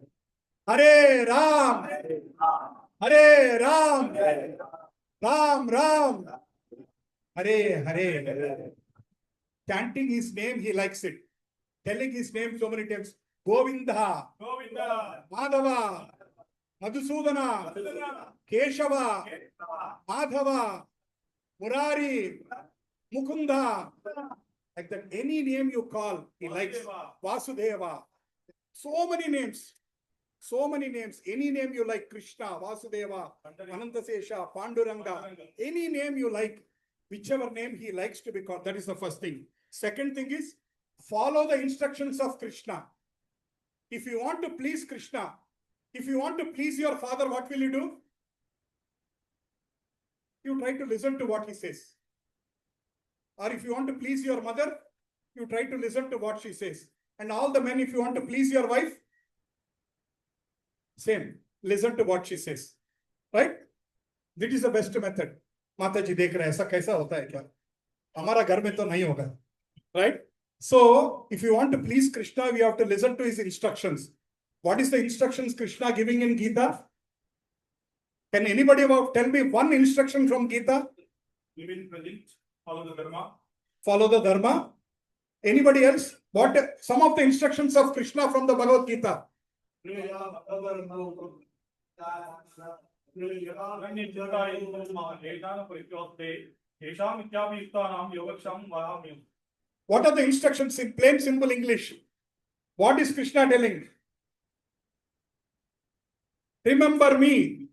Hare Ram! Hare Ram! Ram Ram! Hare Hare! Chanting his name, he likes it. Telling his name so many times. Govinda, Govinda, Madhava, Madhusudana, Keshava, Madhava, Murari, Mukunda. Like that, any name you call, he likes. Vasudeva. So many names. So many names. Any name you like, Krishna, Vasudeva, Anantasesha, Panduranga. Any name you like, whichever name he likes to be called. That is the first thing. Second thing is, follow the instructions of Krishna. If you want to please Krishna, if you want to please your father, what will you do? You try to listen to what he says. Or if you want to please your mother, you try to listen to what she says. And all the men, if you want to please your wife, same. listen to what she says. Right? This is the best method. माता जी देख रहे हैं ऐसा कैसा होता है क्या? हमारा घर में तो नहीं होगा. Right? So, if you want to please Krishna, we have to listen to his instructions. What is the instructions Krishna giving in Gita? Can anybody tell me one instruction from Gita? Live in present, follow the Dharma. Follow the Dharma. Anybody else? What some of the instructions of Krishna from the Bhagavad Gita? What are the instructions in plain simple English? What is Krishna telling? Remember me.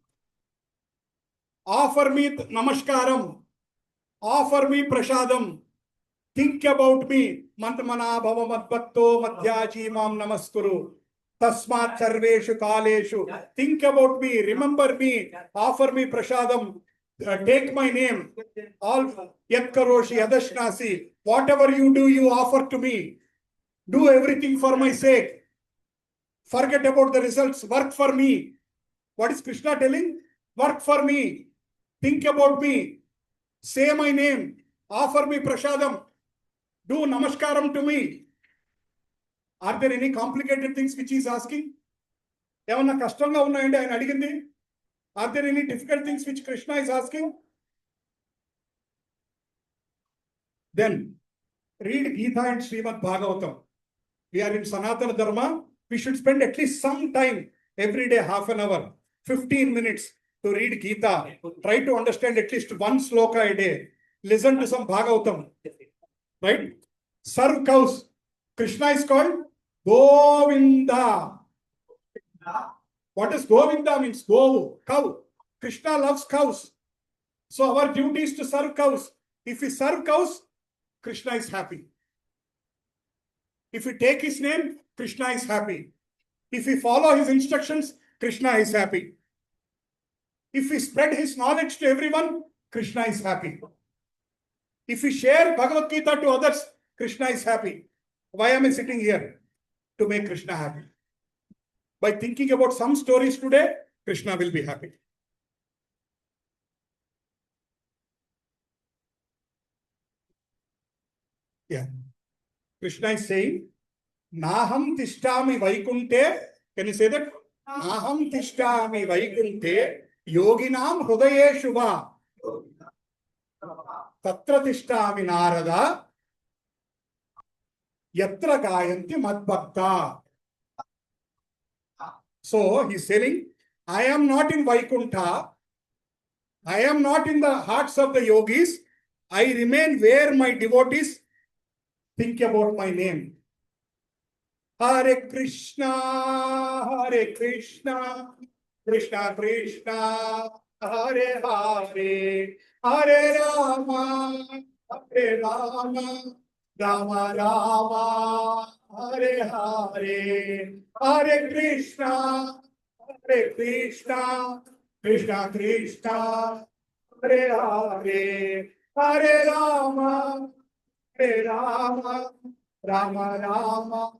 Offer me namaskaram. Offer me prasadam. Think about me. Mantmana bhava madbhakto madhyaji mam namaskuru. Tasmat sarveshu kaleshu. Think about me. Remember me. Offer me prasadam. Take my name. All yat karoshi adashnasi. Whatever you do, you offer to me. Do everything for my sake. Forget about the results. Work for me. What is Krishna telling? Work for me. Think about me. Say my name. Offer me prasadam. Do namaskaram to me. Are there any complicated things which he is asking? Are there any difficult things which Krishna is asking? Then, read Gita and Srimad Bhagavatam. We are in Sanatana Dharma. We should spend at least some time every day, half an hour, 15 minutes to read Gita. Try to understand at least one sloka a day. Listen to some Bhagavatam. Right? Serve cows. Krishna is called Govinda. What does Govinda means? Go, cow. Krishna loves cows. So our duty is to serve cows. If we serve cows, Krishna is happy. If we take his name, Krishna is happy. If we follow his instructions, Krishna is happy. If we spread his knowledge to everyone, Krishna is happy. If we share Bhagavad Gita to others, Krishna is happy. Why am I sitting here? To make Krishna happy. By thinking about some stories today, Krishna will be happy. Yeah. Krishna is saying, Naham tishtami vaikunte. Can you say that? Naham tishtami vaikunte yoginam hrudayeshu va. Tatra tishtami narada yatra gayanti madbhakta. So he's saying, I am not in Vaikuntha. I am not in the hearts of the yogis. I remain where my devotees think about my name. Hare Krishna, Krishna Krishna, Hare Hare, Hare Rama, Rama Rama, Hare Hare, Hare Krishna, Krishna Krishna, Hare Hare, Hare Rama, Rama Rama,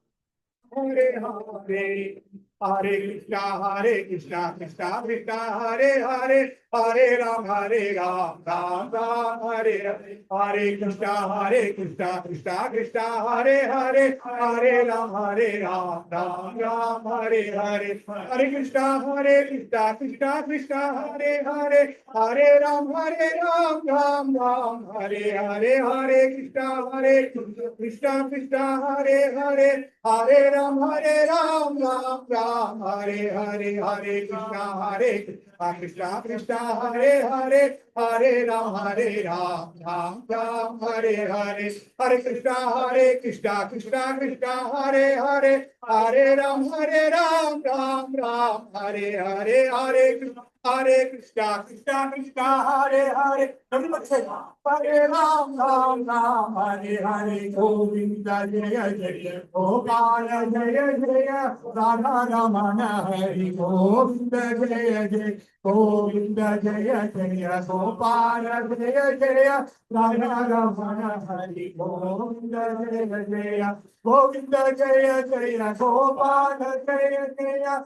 Hare Hare, Hare Krishna, Krishna Krishna, Hare Hare, Hare Rama, Ram Ram, Hare Hare, Hare Krishna, Krishna Krishna, Hare Hare, Hare Rama, Ram Ram, Hare Hare, Hare Krishna, Krishna Krishna, Hare Hare, Hare Rama, Ram Ram, Hare Hare, Hare Krishna, Krishna Hare Hare, Hare Rama, Ram Hare Hare, Hare Krishna, Krishna Hare Hare, Hare Rama, Ram Hare Hare, Hare Krishna, Krishna Krishna Hare Hare, Hare Rama, Ram Hare Hare, Hare Krishna, Krishna Krishna Hare Hare. Everybody say, Hare Ram, Hare Hare, Govinda Jaya Jaya, Gopala Jaya Jaya, Radha Ramana Hare, Govinda Jaya Jaya, Govinda Jaya Jaya, Gopala Jaya Jaya, Radha Ramana Hare, Govinda Jaya Jaya, Govinda Jaya Jaya, Gopala Jaya Jaya,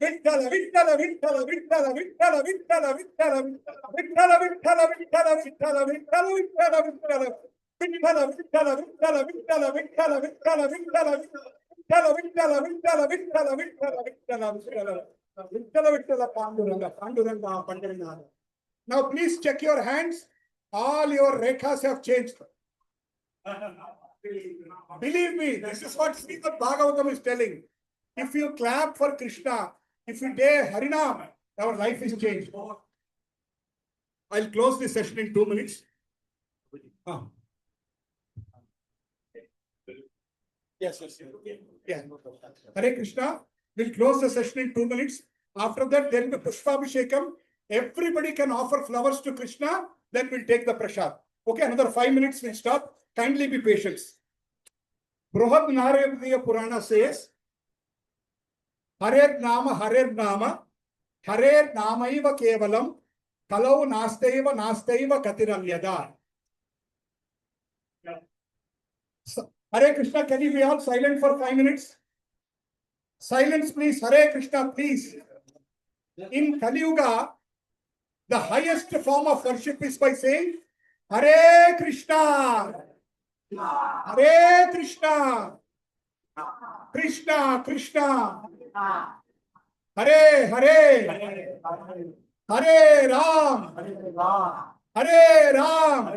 Vittala, Vittala, Vittala, Vittala, Vittala, Vittala, Vittala, Vittala, Vittala, Vittala, Vittala, Vittala, Vittala, Vittala. Vittala, Vittala, Vittala, Vittala, Vittala, Vittala, Vittala, Vittala, Vittala, Vittala, Vittala, Vittala, Vittala, Vittala. Vittala, Vittala, Panduranga, Panduranga, Panduranga. Now please check your hands. All your rekhas have changed. Believe me, this is what Srimad Bhagavatam is telling. If you clap for Krishna, if you day Harinam, our life is changed. I'll close this session in 2 minutes. Yes. Yeah. Hare Krishna. We'll close the session in 2 minutes. After that, then the Pushpabhishekam. Everybody can offer flowers to Krishna. Then we'll take the prasad. Okay, another 5 minutes we'll stop. Kindly be patient. Brahad Narayana Purana says, Harer Nama, Harer Namaiva Kevalam, Kalau Nastaiva Katiram Yada. Hare Krishna, can you be all silent for 5 minutes? Silence, please. Hare Krishna, please. In Kali Yuga, the highest form of worship is by saying, Hare Krishna, Hare Krishna, Krishna, Krishna, Hare Hare, Hare Ram, Hare Ram,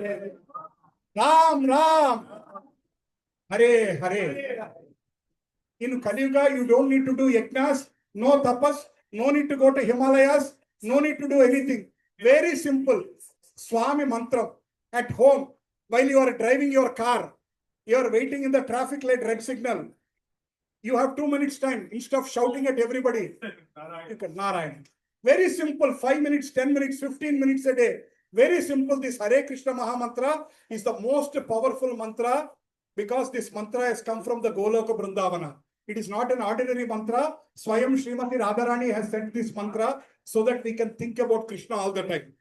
Ram Ram, Hare Hare. In Kali Yuga, you don't need to do yajnas, no tapas, no need to go to Himalayas, no need to do anything. Very simple. Swami mantra at home while you are driving your car. You are waiting in the traffic light red signal. You have 2 minutes time instead of shouting at everybody. You can Narayan. Very simple. 5 minutes, 10 minutes, 15 minutes a day. Very simple. This Hare Krishna Maha Mantra is the most powerful mantra because this mantra has come from the Goloka Vrindavana. It is not an ordinary mantra. Swayam Srimati Radharani has sent this mantra so that we can think about Krishna all the time.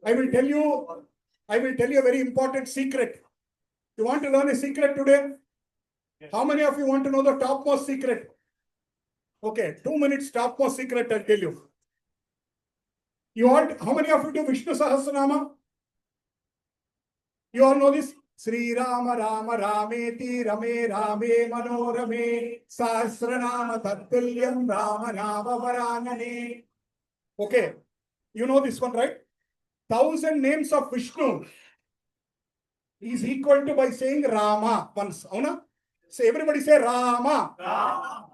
I will tell you a very important secret. You want to learn a secret today? Yes. How many of you want to know the topmost secret? Okay, 2 minutes topmost secret I'll tell you. How many of you do Vishnu Sahasranama? You all know this? Sri Rama Rama Rameti Rame Rame Manorame Sahasranama Tattulyam Rama Rama Varanane. Okay, you know this one, right? 1,000 names of Vishnu is equal to by saying Rama once. So everybody say Rama. Rama.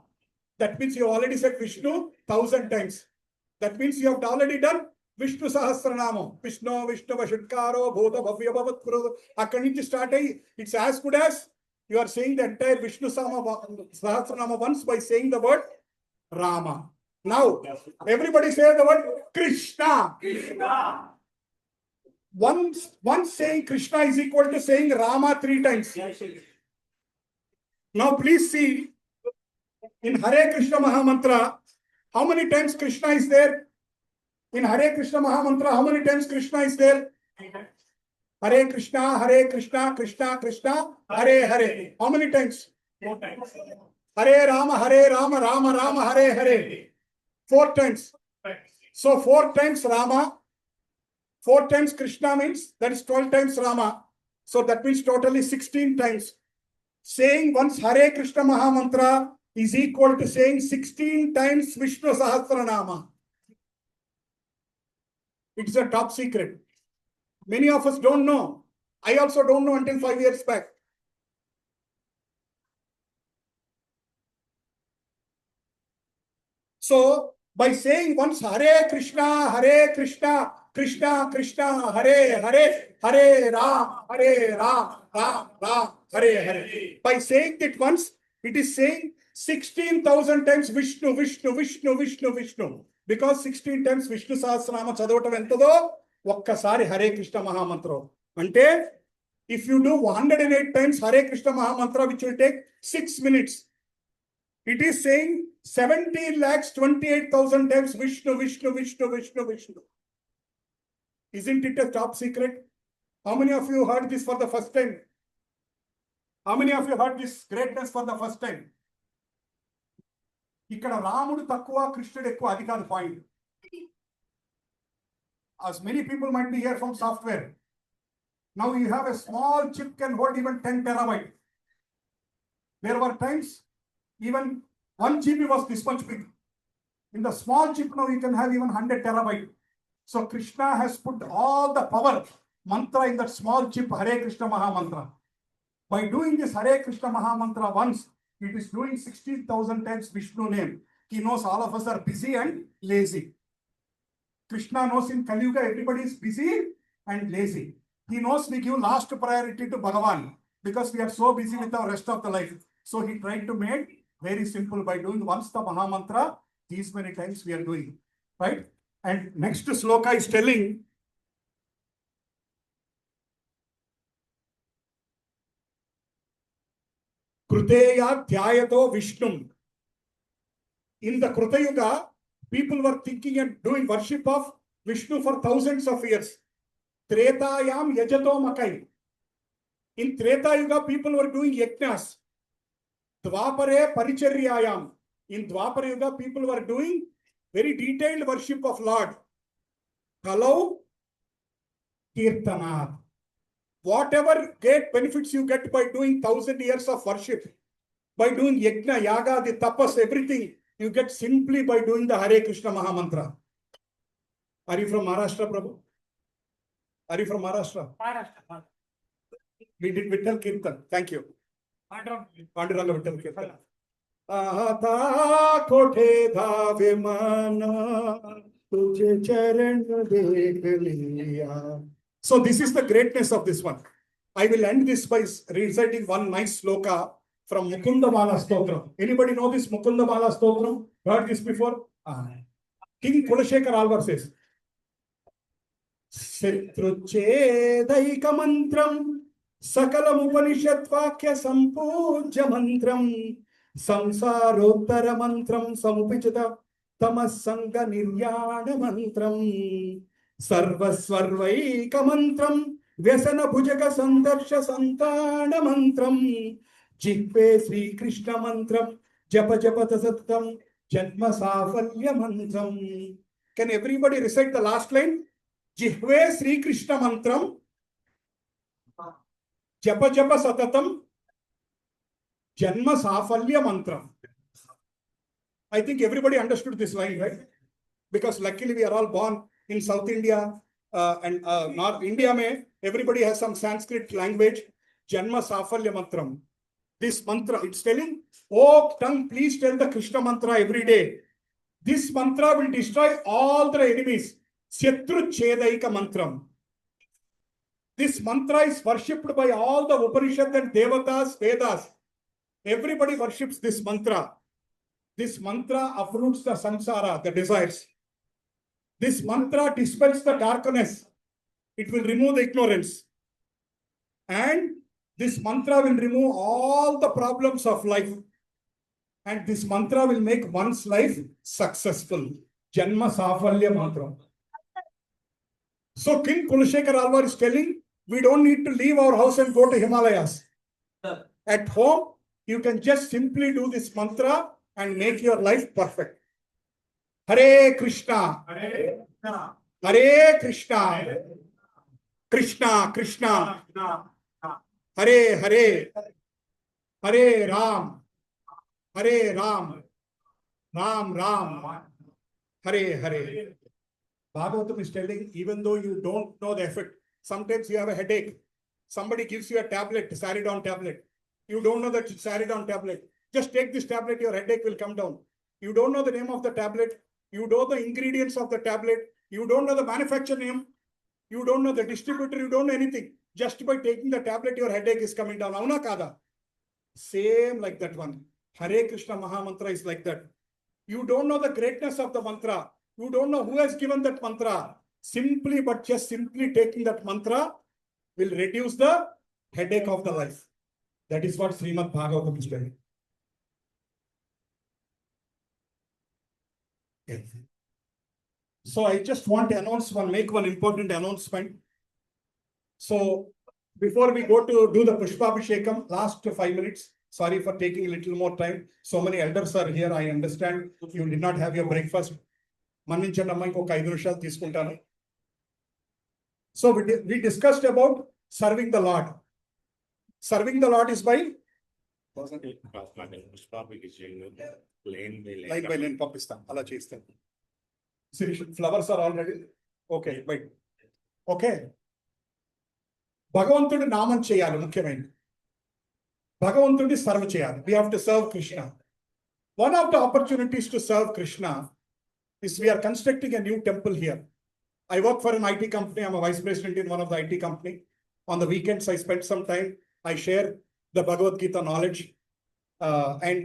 That means you already said Vishnu 1,000 times. That means you have already done Vishnu Sahasranama. Vishnu Vashutkaro Bhota Bhavya Bhavat Kuru. Akkaniji start. It's as good as you are saying the entire Vishnu Sahasranama once by saying the word Rama. Now, everybody say the word Krishna. Krishna. Once saying Krishna is equal to saying Rama 3 times. Now please see in Hare Krishna Maha Mantra, how many times Krishna is there? In Hare Krishna Maha Mantra, how many times Krishna is there? Hare Krishna, Krishna Krishna, Hare Hare. How many times? 4 times. Hare Rama, Rama Rama, Hare Hare. 4 times. So 4 times Rama, 4 times Krishna means that is 12 times Rama. So that means totally 16 times. Saying once Hare Krishna Maha Mantra is equal to saying 16 times Vishnu Sahasranama. It's a top secret. Many of us don't know. I also don't know until 5 years back. So by saying once Hare Krishna, Krishna Krishna, Hare Hare, Hare Ram, Ram Ram, Hare Hare. By saying it once, it is saying 16,000 times Vishnu. Because 16 times Vishnu Sahasranama chadavatam entado, okkasari Hare Krishna Maha Mantra. Ante, if you do 108 times Hare Krishna Maha Mantra, which will take 6 minutes, it is saying 17,28,000 times Vishnu. Isn't it a top secret? How many of you heard this for the first time? How many of you heard this greatness for the first time? ఇక్కడ రాముడు తక్కువ కృష్ణుడు ఎక్కువ అది కాదు point. As many people might be here from software. Now you have a small chip can hold even 10 terabyte. There were times even 1 GB was this much big. In the small chip now you can have even 100 terabyte. So Krishna has put all the power mantra in that small chip, Hare Krishna Maha Mantra. By doing this Hare Krishna Maha Mantra once, it is doing 16,000 times Vishnu name. He knows all of us are busy and lazy. Krishna knows in Kali Yuga everybody is busy and lazy. He knows we give last priority to Bhagavan because we are so busy with our rest of the life. So he tried to make very simple by doing once the Maha Mantra, these many times we are doing. Right? And next sloka is telling, Kruteya Dhyayato Vishnum. In the Kruta Yuga, people were thinking and doing worship of Vishnu for thousands of years. Tretayam Yajato Makai. In Treta Yuga, people were doing yajnas. Dwapare Paricharyayam. In Dwapara Yuga, people were doing very detailed worship of Lord. Kalau Kirtanat. Whatever great benefits you get by doing 1,000 years of worship, by doing yajna, yaga, the tapas, everything, you get simply by doing the Hare Krishna Maha Mantra. Are you from Maharashtra, Prabhu? Are you from Maharashtra? Maharashtra. We did Vittal Kirtan. Thank you. Panduranga Vittal Kirtan. Ahata kothe dhave mana, tujhe charan dekh liya. So this is the greatness of this one. I will end this by reciting one nice sloka from Mukundamala Stotram. Anybody know this Mukundamala Stotram? Heard this before? King Kulashekar Alvar says, Sitruchedaika mantram sakalam upanishad vakya sampujya mantram samsarottara mantram samupichita tamasanga niryana mantram sarvasvarvaika mantram vyasana bhujaka sandarsha santana mantram jihve Sri Krishna mantram japa japata sattam janma safalya mantram. Can everybody recite the last line? Jihve Sri Krishna mantram japa japa satatam janma safalya mantram. I think everybody understood this line, right? Because luckily we are all born in South India and North India. Everybody has some Sanskrit language. Janma safalya mantram. This mantra, it's telling, oh tongue, please tell the Krishna mantra every day. This mantra will destroy all the enemies. Shatru chedaika mantram. This mantra is worshipped by all the Upanishad and Devatas, Vedas. Everybody worships this mantra. This mantra uproots the samsara, the desires. This mantra dispels the darkness. It will remove the ignorance. And this mantra will remove all the problems of life. And this mantra will make one's life successful. Janma Safalya Mantra. So King Kulashekar Alvar is telling, we don't need to leave our house and go to Himalayas. At home, you can just simply do this mantra and make your life perfect. Hare Krishna. Hare Krishna. Hare Krishna. Krishna Krishna. Hare Hare. Hare Ram. Hare Ram. Ram Ram. Hare Hare. Bhagavatam is telling, even though you don't know the effect, sometimes you have a headache. Somebody gives you a tablet, Saridon tablet. You don't know that it's Saridon tablet. Just take this tablet, your headache will come down. You don't know the name of the tablet. You know the ingredients of the tablet. You don't know the manufacturer name. You don't know the distributor. You don't know anything. Just by taking the tablet, your headache is coming down. Avuna kada? Same like that one. Hare Krishna Maha Mantra is like that. You don't know the greatness of the mantra. You don't know who has given that mantra. Simply, but just simply taking that mantra will reduce the headache of the life. That is what Srimad Bhagavatam is telling. Yes. So I just want to make one important announcement. So before we go to do the Pushpabhishekam, last 5 minutes, Sorry for taking a little more time. So many elders are here. I understand you did not have your breakfast. మన్నించండి అమ్మా, ఇంకొక 5 నిమిషాలు తీసుకుంటాను. So we discussed about serving the Lord. Serving the Lord is by line by line పంపిస్తాను, అలా చేస్తాను. Flowers are already okay bye. Okay, భగవంతుడి నామం చేయాలి. ముఖ్యమైనది భగవంతుడిని సర్వ్ చేయాలి. We have to serve Krishna. One of the opportunities to serve Krishna is we are constructing a new temple here. I work for an IT company. I'm a vice president in one of the IT company. On the weekends, I spend some time. I share the Bhagavad Gita knowledge. And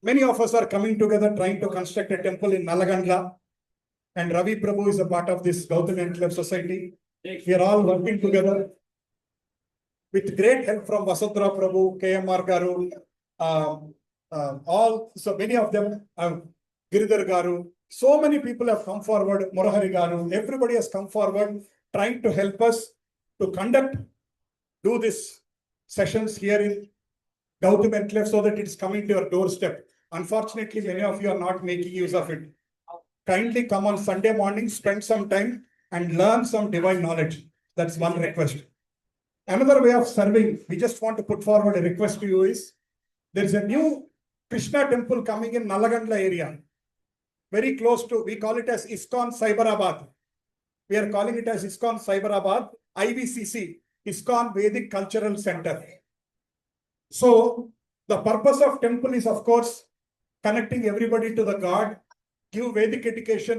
many of us are coming together trying to construct a temple in Nalagandla. And Ravi Prabhu is a part of this Goutami Enclave Society. We are all working together with great help from Vasudhara Prabhu, KMR Garu, all, so many of them, Giridhar Garu. So many people have come forward, Murahari Garu, everybody has come forward trying to help us to do this sessions here in Goutami Enclave so that it's coming to your doorstep. Unfortunately, many of you are not making use of it. Kindly come on Sunday morning, spend some time and learn some divine knowledge. That's one request. Another way of serving, we just want to put forward a request to you is, there is a new Krishna temple coming in Nalagandla area. Very close to, we call it as ISKCON Cyberabad. We are calling it as ISKCON Cyberabad, IVCC, ISKCON Vedic Cultural Center. So the purpose of temple is, of course, connecting everybody to the God, give Vedic education,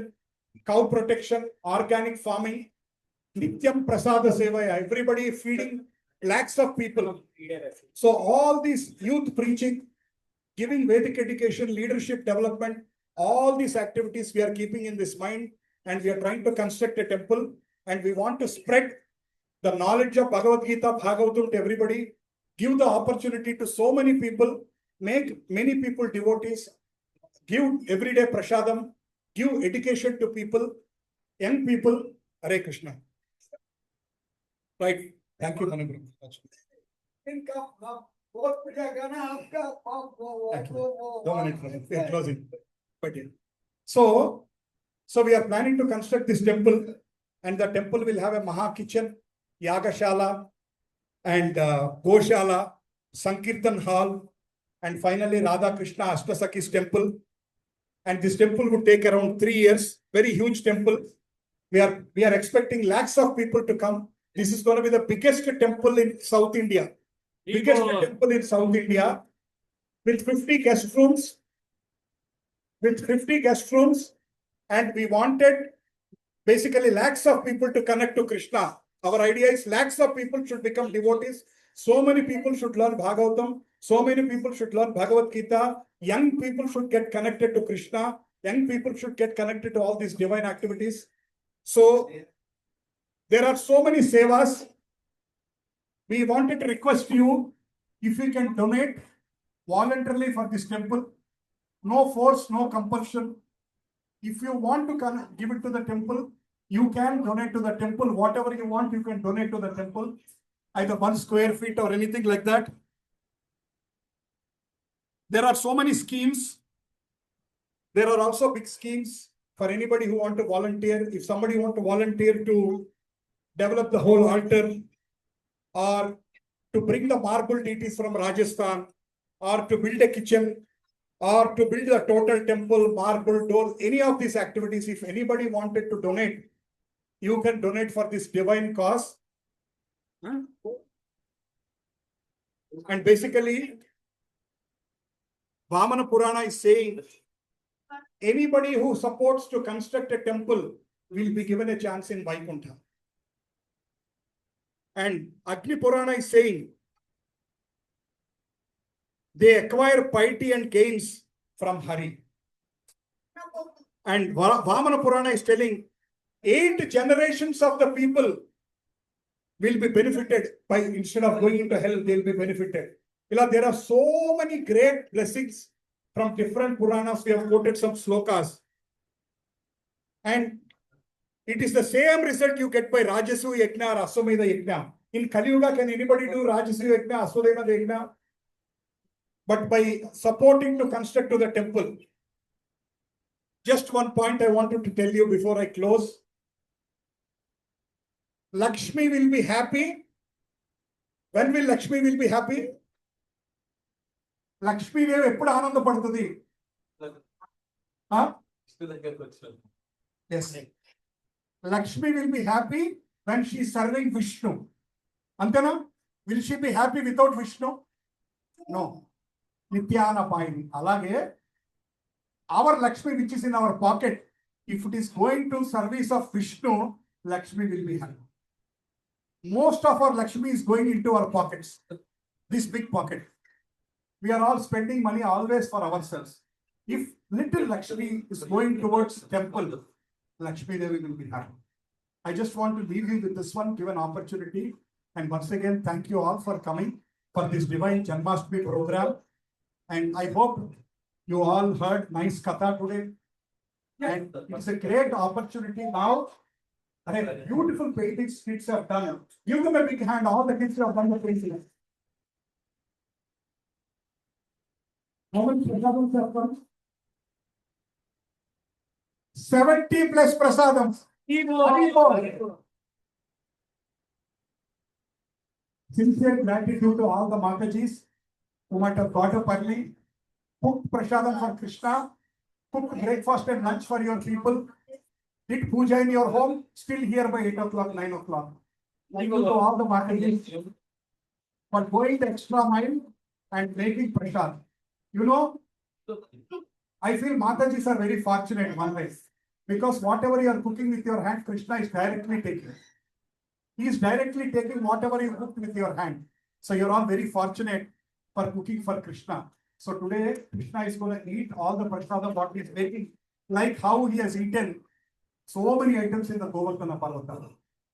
cow protection, organic farming, Nityam Prasada Sevaya, everybody feeding lakhs of people. So all these youth preaching, giving Vedic education, leadership development, all these activities we are keeping in this mind, and we are trying to construct a temple, and we want to spread the knowledge of Bhagavad Gita, Bhagavatam to everybody, give the opportunity to so many people, make many people devotees, give everyday prasadam, give education to people, young people. Hare Krishna. Right. Thank you, Managuru. Thank you. 2 minutes, we are closing. But yeah. So we are planning to construct this temple, and the temple will have a Maha kitchen, Yagashala, and Goshala, Sankirtan hall, and finally Radha Krishna Ashtasakhis temple. And this temple would take around 3 years. Very huge temple. We are expecting lakhs of people to come. This is going to be the biggest temple in South India. Biggest temple in South India, with 50 guest rooms. And we wanted basically lakhs of people to connect to Krishna. Our idea is lakhs of people should become devotees. So many people should learn Bhagavatam. So many people should learn Bhagavad Gita. Young people should get connected to Krishna. Young people should get connected to all these divine activities. So there are so many sevas. We wanted to request you, if you can donate voluntarily for this temple. No force, no compulsion. If you want to give it to the temple, you can donate to the temple. Whatever you want, you can donate to the temple. Either 1 square feet or anything like that. There are so many schemes. There are also big schemes for anybody who want to volunteer. If somebody want to volunteer to develop the whole altar, or to bring the marble deities from Rajasthan, or to build a kitchen, or to build a total temple, marble, door, any of these activities, if anybody wanted to donate, you can donate for this divine cause. And basically, Vamana Purana is saying, anybody who supports to construct a temple will be given a chance in Vaikuntha. And Agni Purana is saying, they acquire piety and gains from Hari. And Vamana Purana is telling 8 generations of the people will be benefited by, instead of going into hell, they will be benefited. There are so many great blessings from different Puranas. We have quoted some slokas. And it is the same result you get by Rajasu Yajna or Aswamedha Yajna. In Kali Yuga, can anybody do Rajasu Yajna, Aswamedha Yajna? but by supporting to construct to the temple. Just one point I wanted to tell you before I close. Lakshmi will be happy. When will Lakshmi will be happy? Lakshmi దేవి ఎప్పుడు ఆనందపడుతుంది? Yes. Lakshmi will be happy when she is serving Vishnu. Antena? Will she be happy without Vishnu? No. Nityanapayini. Alage, our Lakshmi which is in our pocket, if it is going to service of Vishnu, Lakshmi will be happy. Most of our Lakshmi is going into our pockets. This big pocket. We are all spending money always for ourselves. If little Lakshmi is going towards temple, Lakshmi Devi will be happy. I just want to leave you with this one, give an opportunity. And once again, thank you all for coming for this divine Janmashtami program. And I hope you all heard nice katha today. And it's a great opportunity now. Beautiful paintings kids have done. Give them a big hand. All the kids have done the painting. How many prasadams have done? 70 plus prasadams. Sincere gratitude to all the Matajis who might have got up early, cooked prasadam for Krishna, cooked breakfast and lunch for your people, did puja in your home, still here by 8 o'clock, 9 o'clock. Thank you to all the Matajis for going the extra mile and making prasad. You know, I feel Matajis are very fortunate one way, because whatever you are cooking with your hand, Krishna is directly taking. He is directly taking whatever you cooked with your hand. So you're all very fortunate for cooking for Krishna. So today, Krishna is going to eat all the prasadam what he is making, like how he has eaten so many items in the Govardhana Lila.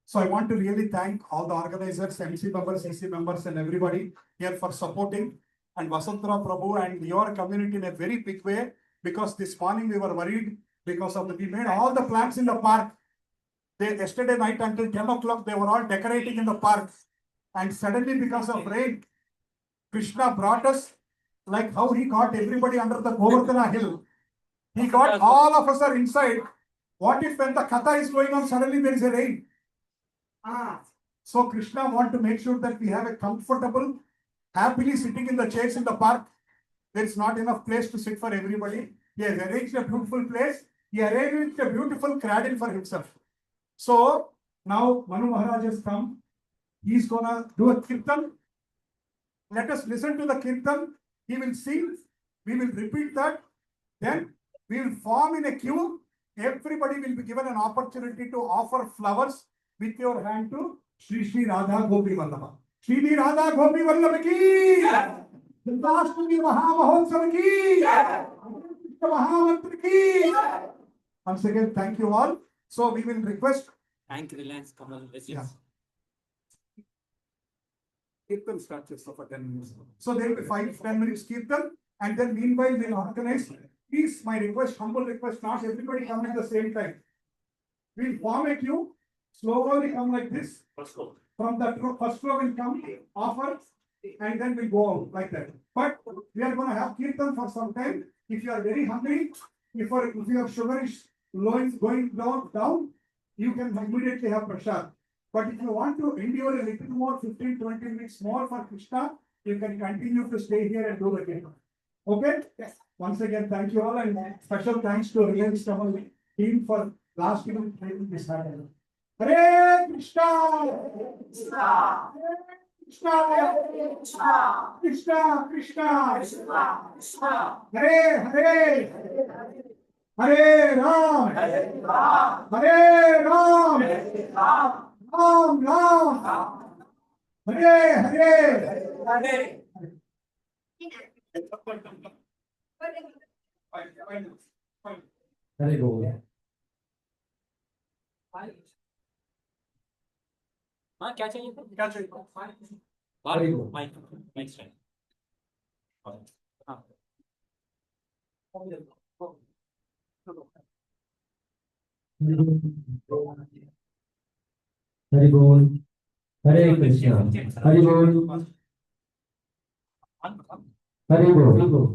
So I want to really thank all the organizers, MC members, CC members and everybody here for supporting, and Vasantara Prabhu and your community in a very big way, because this morning we were worried because of we made all the plants in the park. Yesterday night until 10 o'clock, they were all decorating in the park. And suddenly because of rain, Krishna brought us, like how he got everybody under the Govardhana hill. He got all of us are inside. What if when the katha is going on, suddenly there is a rain? So Krishna want to make sure that we have a comfortable, happily sitting in the chairs in the park. There is not enough place to sit for everybody. He has arranged a beautiful place. He arranged a beautiful cradle for himself. So now Manu Maharaj has come. He's gonna do a kirtan. Let us listen to the kirtan. He will sing. We will repeat that. Then we will form in a queue. Everybody will be given an opportunity to offer flowers with your hand to Shri Shri Radha Gopi Vallabha. Shri Radha Gopi Vallabha ki Dashtami Mahamahotsav ki Mahamantra ki. Once again, thank you all. So we will request. Thank Reliance Kamal. Yeah. Kirtan starts just for 10 minutes. So there will be 5-10 minutes Kirtan, and then meanwhile we'll organize. Please, my request, humble request, not everybody come at the same time. We'll form a queue, slowly come like this. From the first row will come, offer, and then we'll go out like that. But we are going to have Kirtan for some time. If you are very hungry, if your sugar is going down, you can immediately have prasad. But if you want to endure a little more, 15-20 minutes more for Krishna, you can continue to stay here and do the kirtan. Okay? Yes. Once again, thank you all, and special thanks to Reliance Kamal team for last minute making this happen. Hare Krishna! Krishna! Krishna! Krishna! Krishna! Krishna! Hare Hare! Hare Ram! Hare Ram! Hare Ram! Ram Ram! Hare Hare! Hare! Hare Bol. हाँ क्या चाहिए था? क्या चाहिए? Mic stand. हाँ. Hare Bol. Hare Krishna. Hare Bol. Hari बोल हरि बोल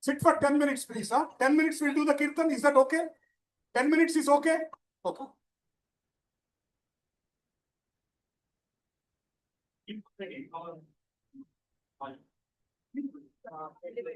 Sit for 10 minutes, please. 10 minutes we'll do the kirtan. Is that okay? 10 minutes is okay? Okay.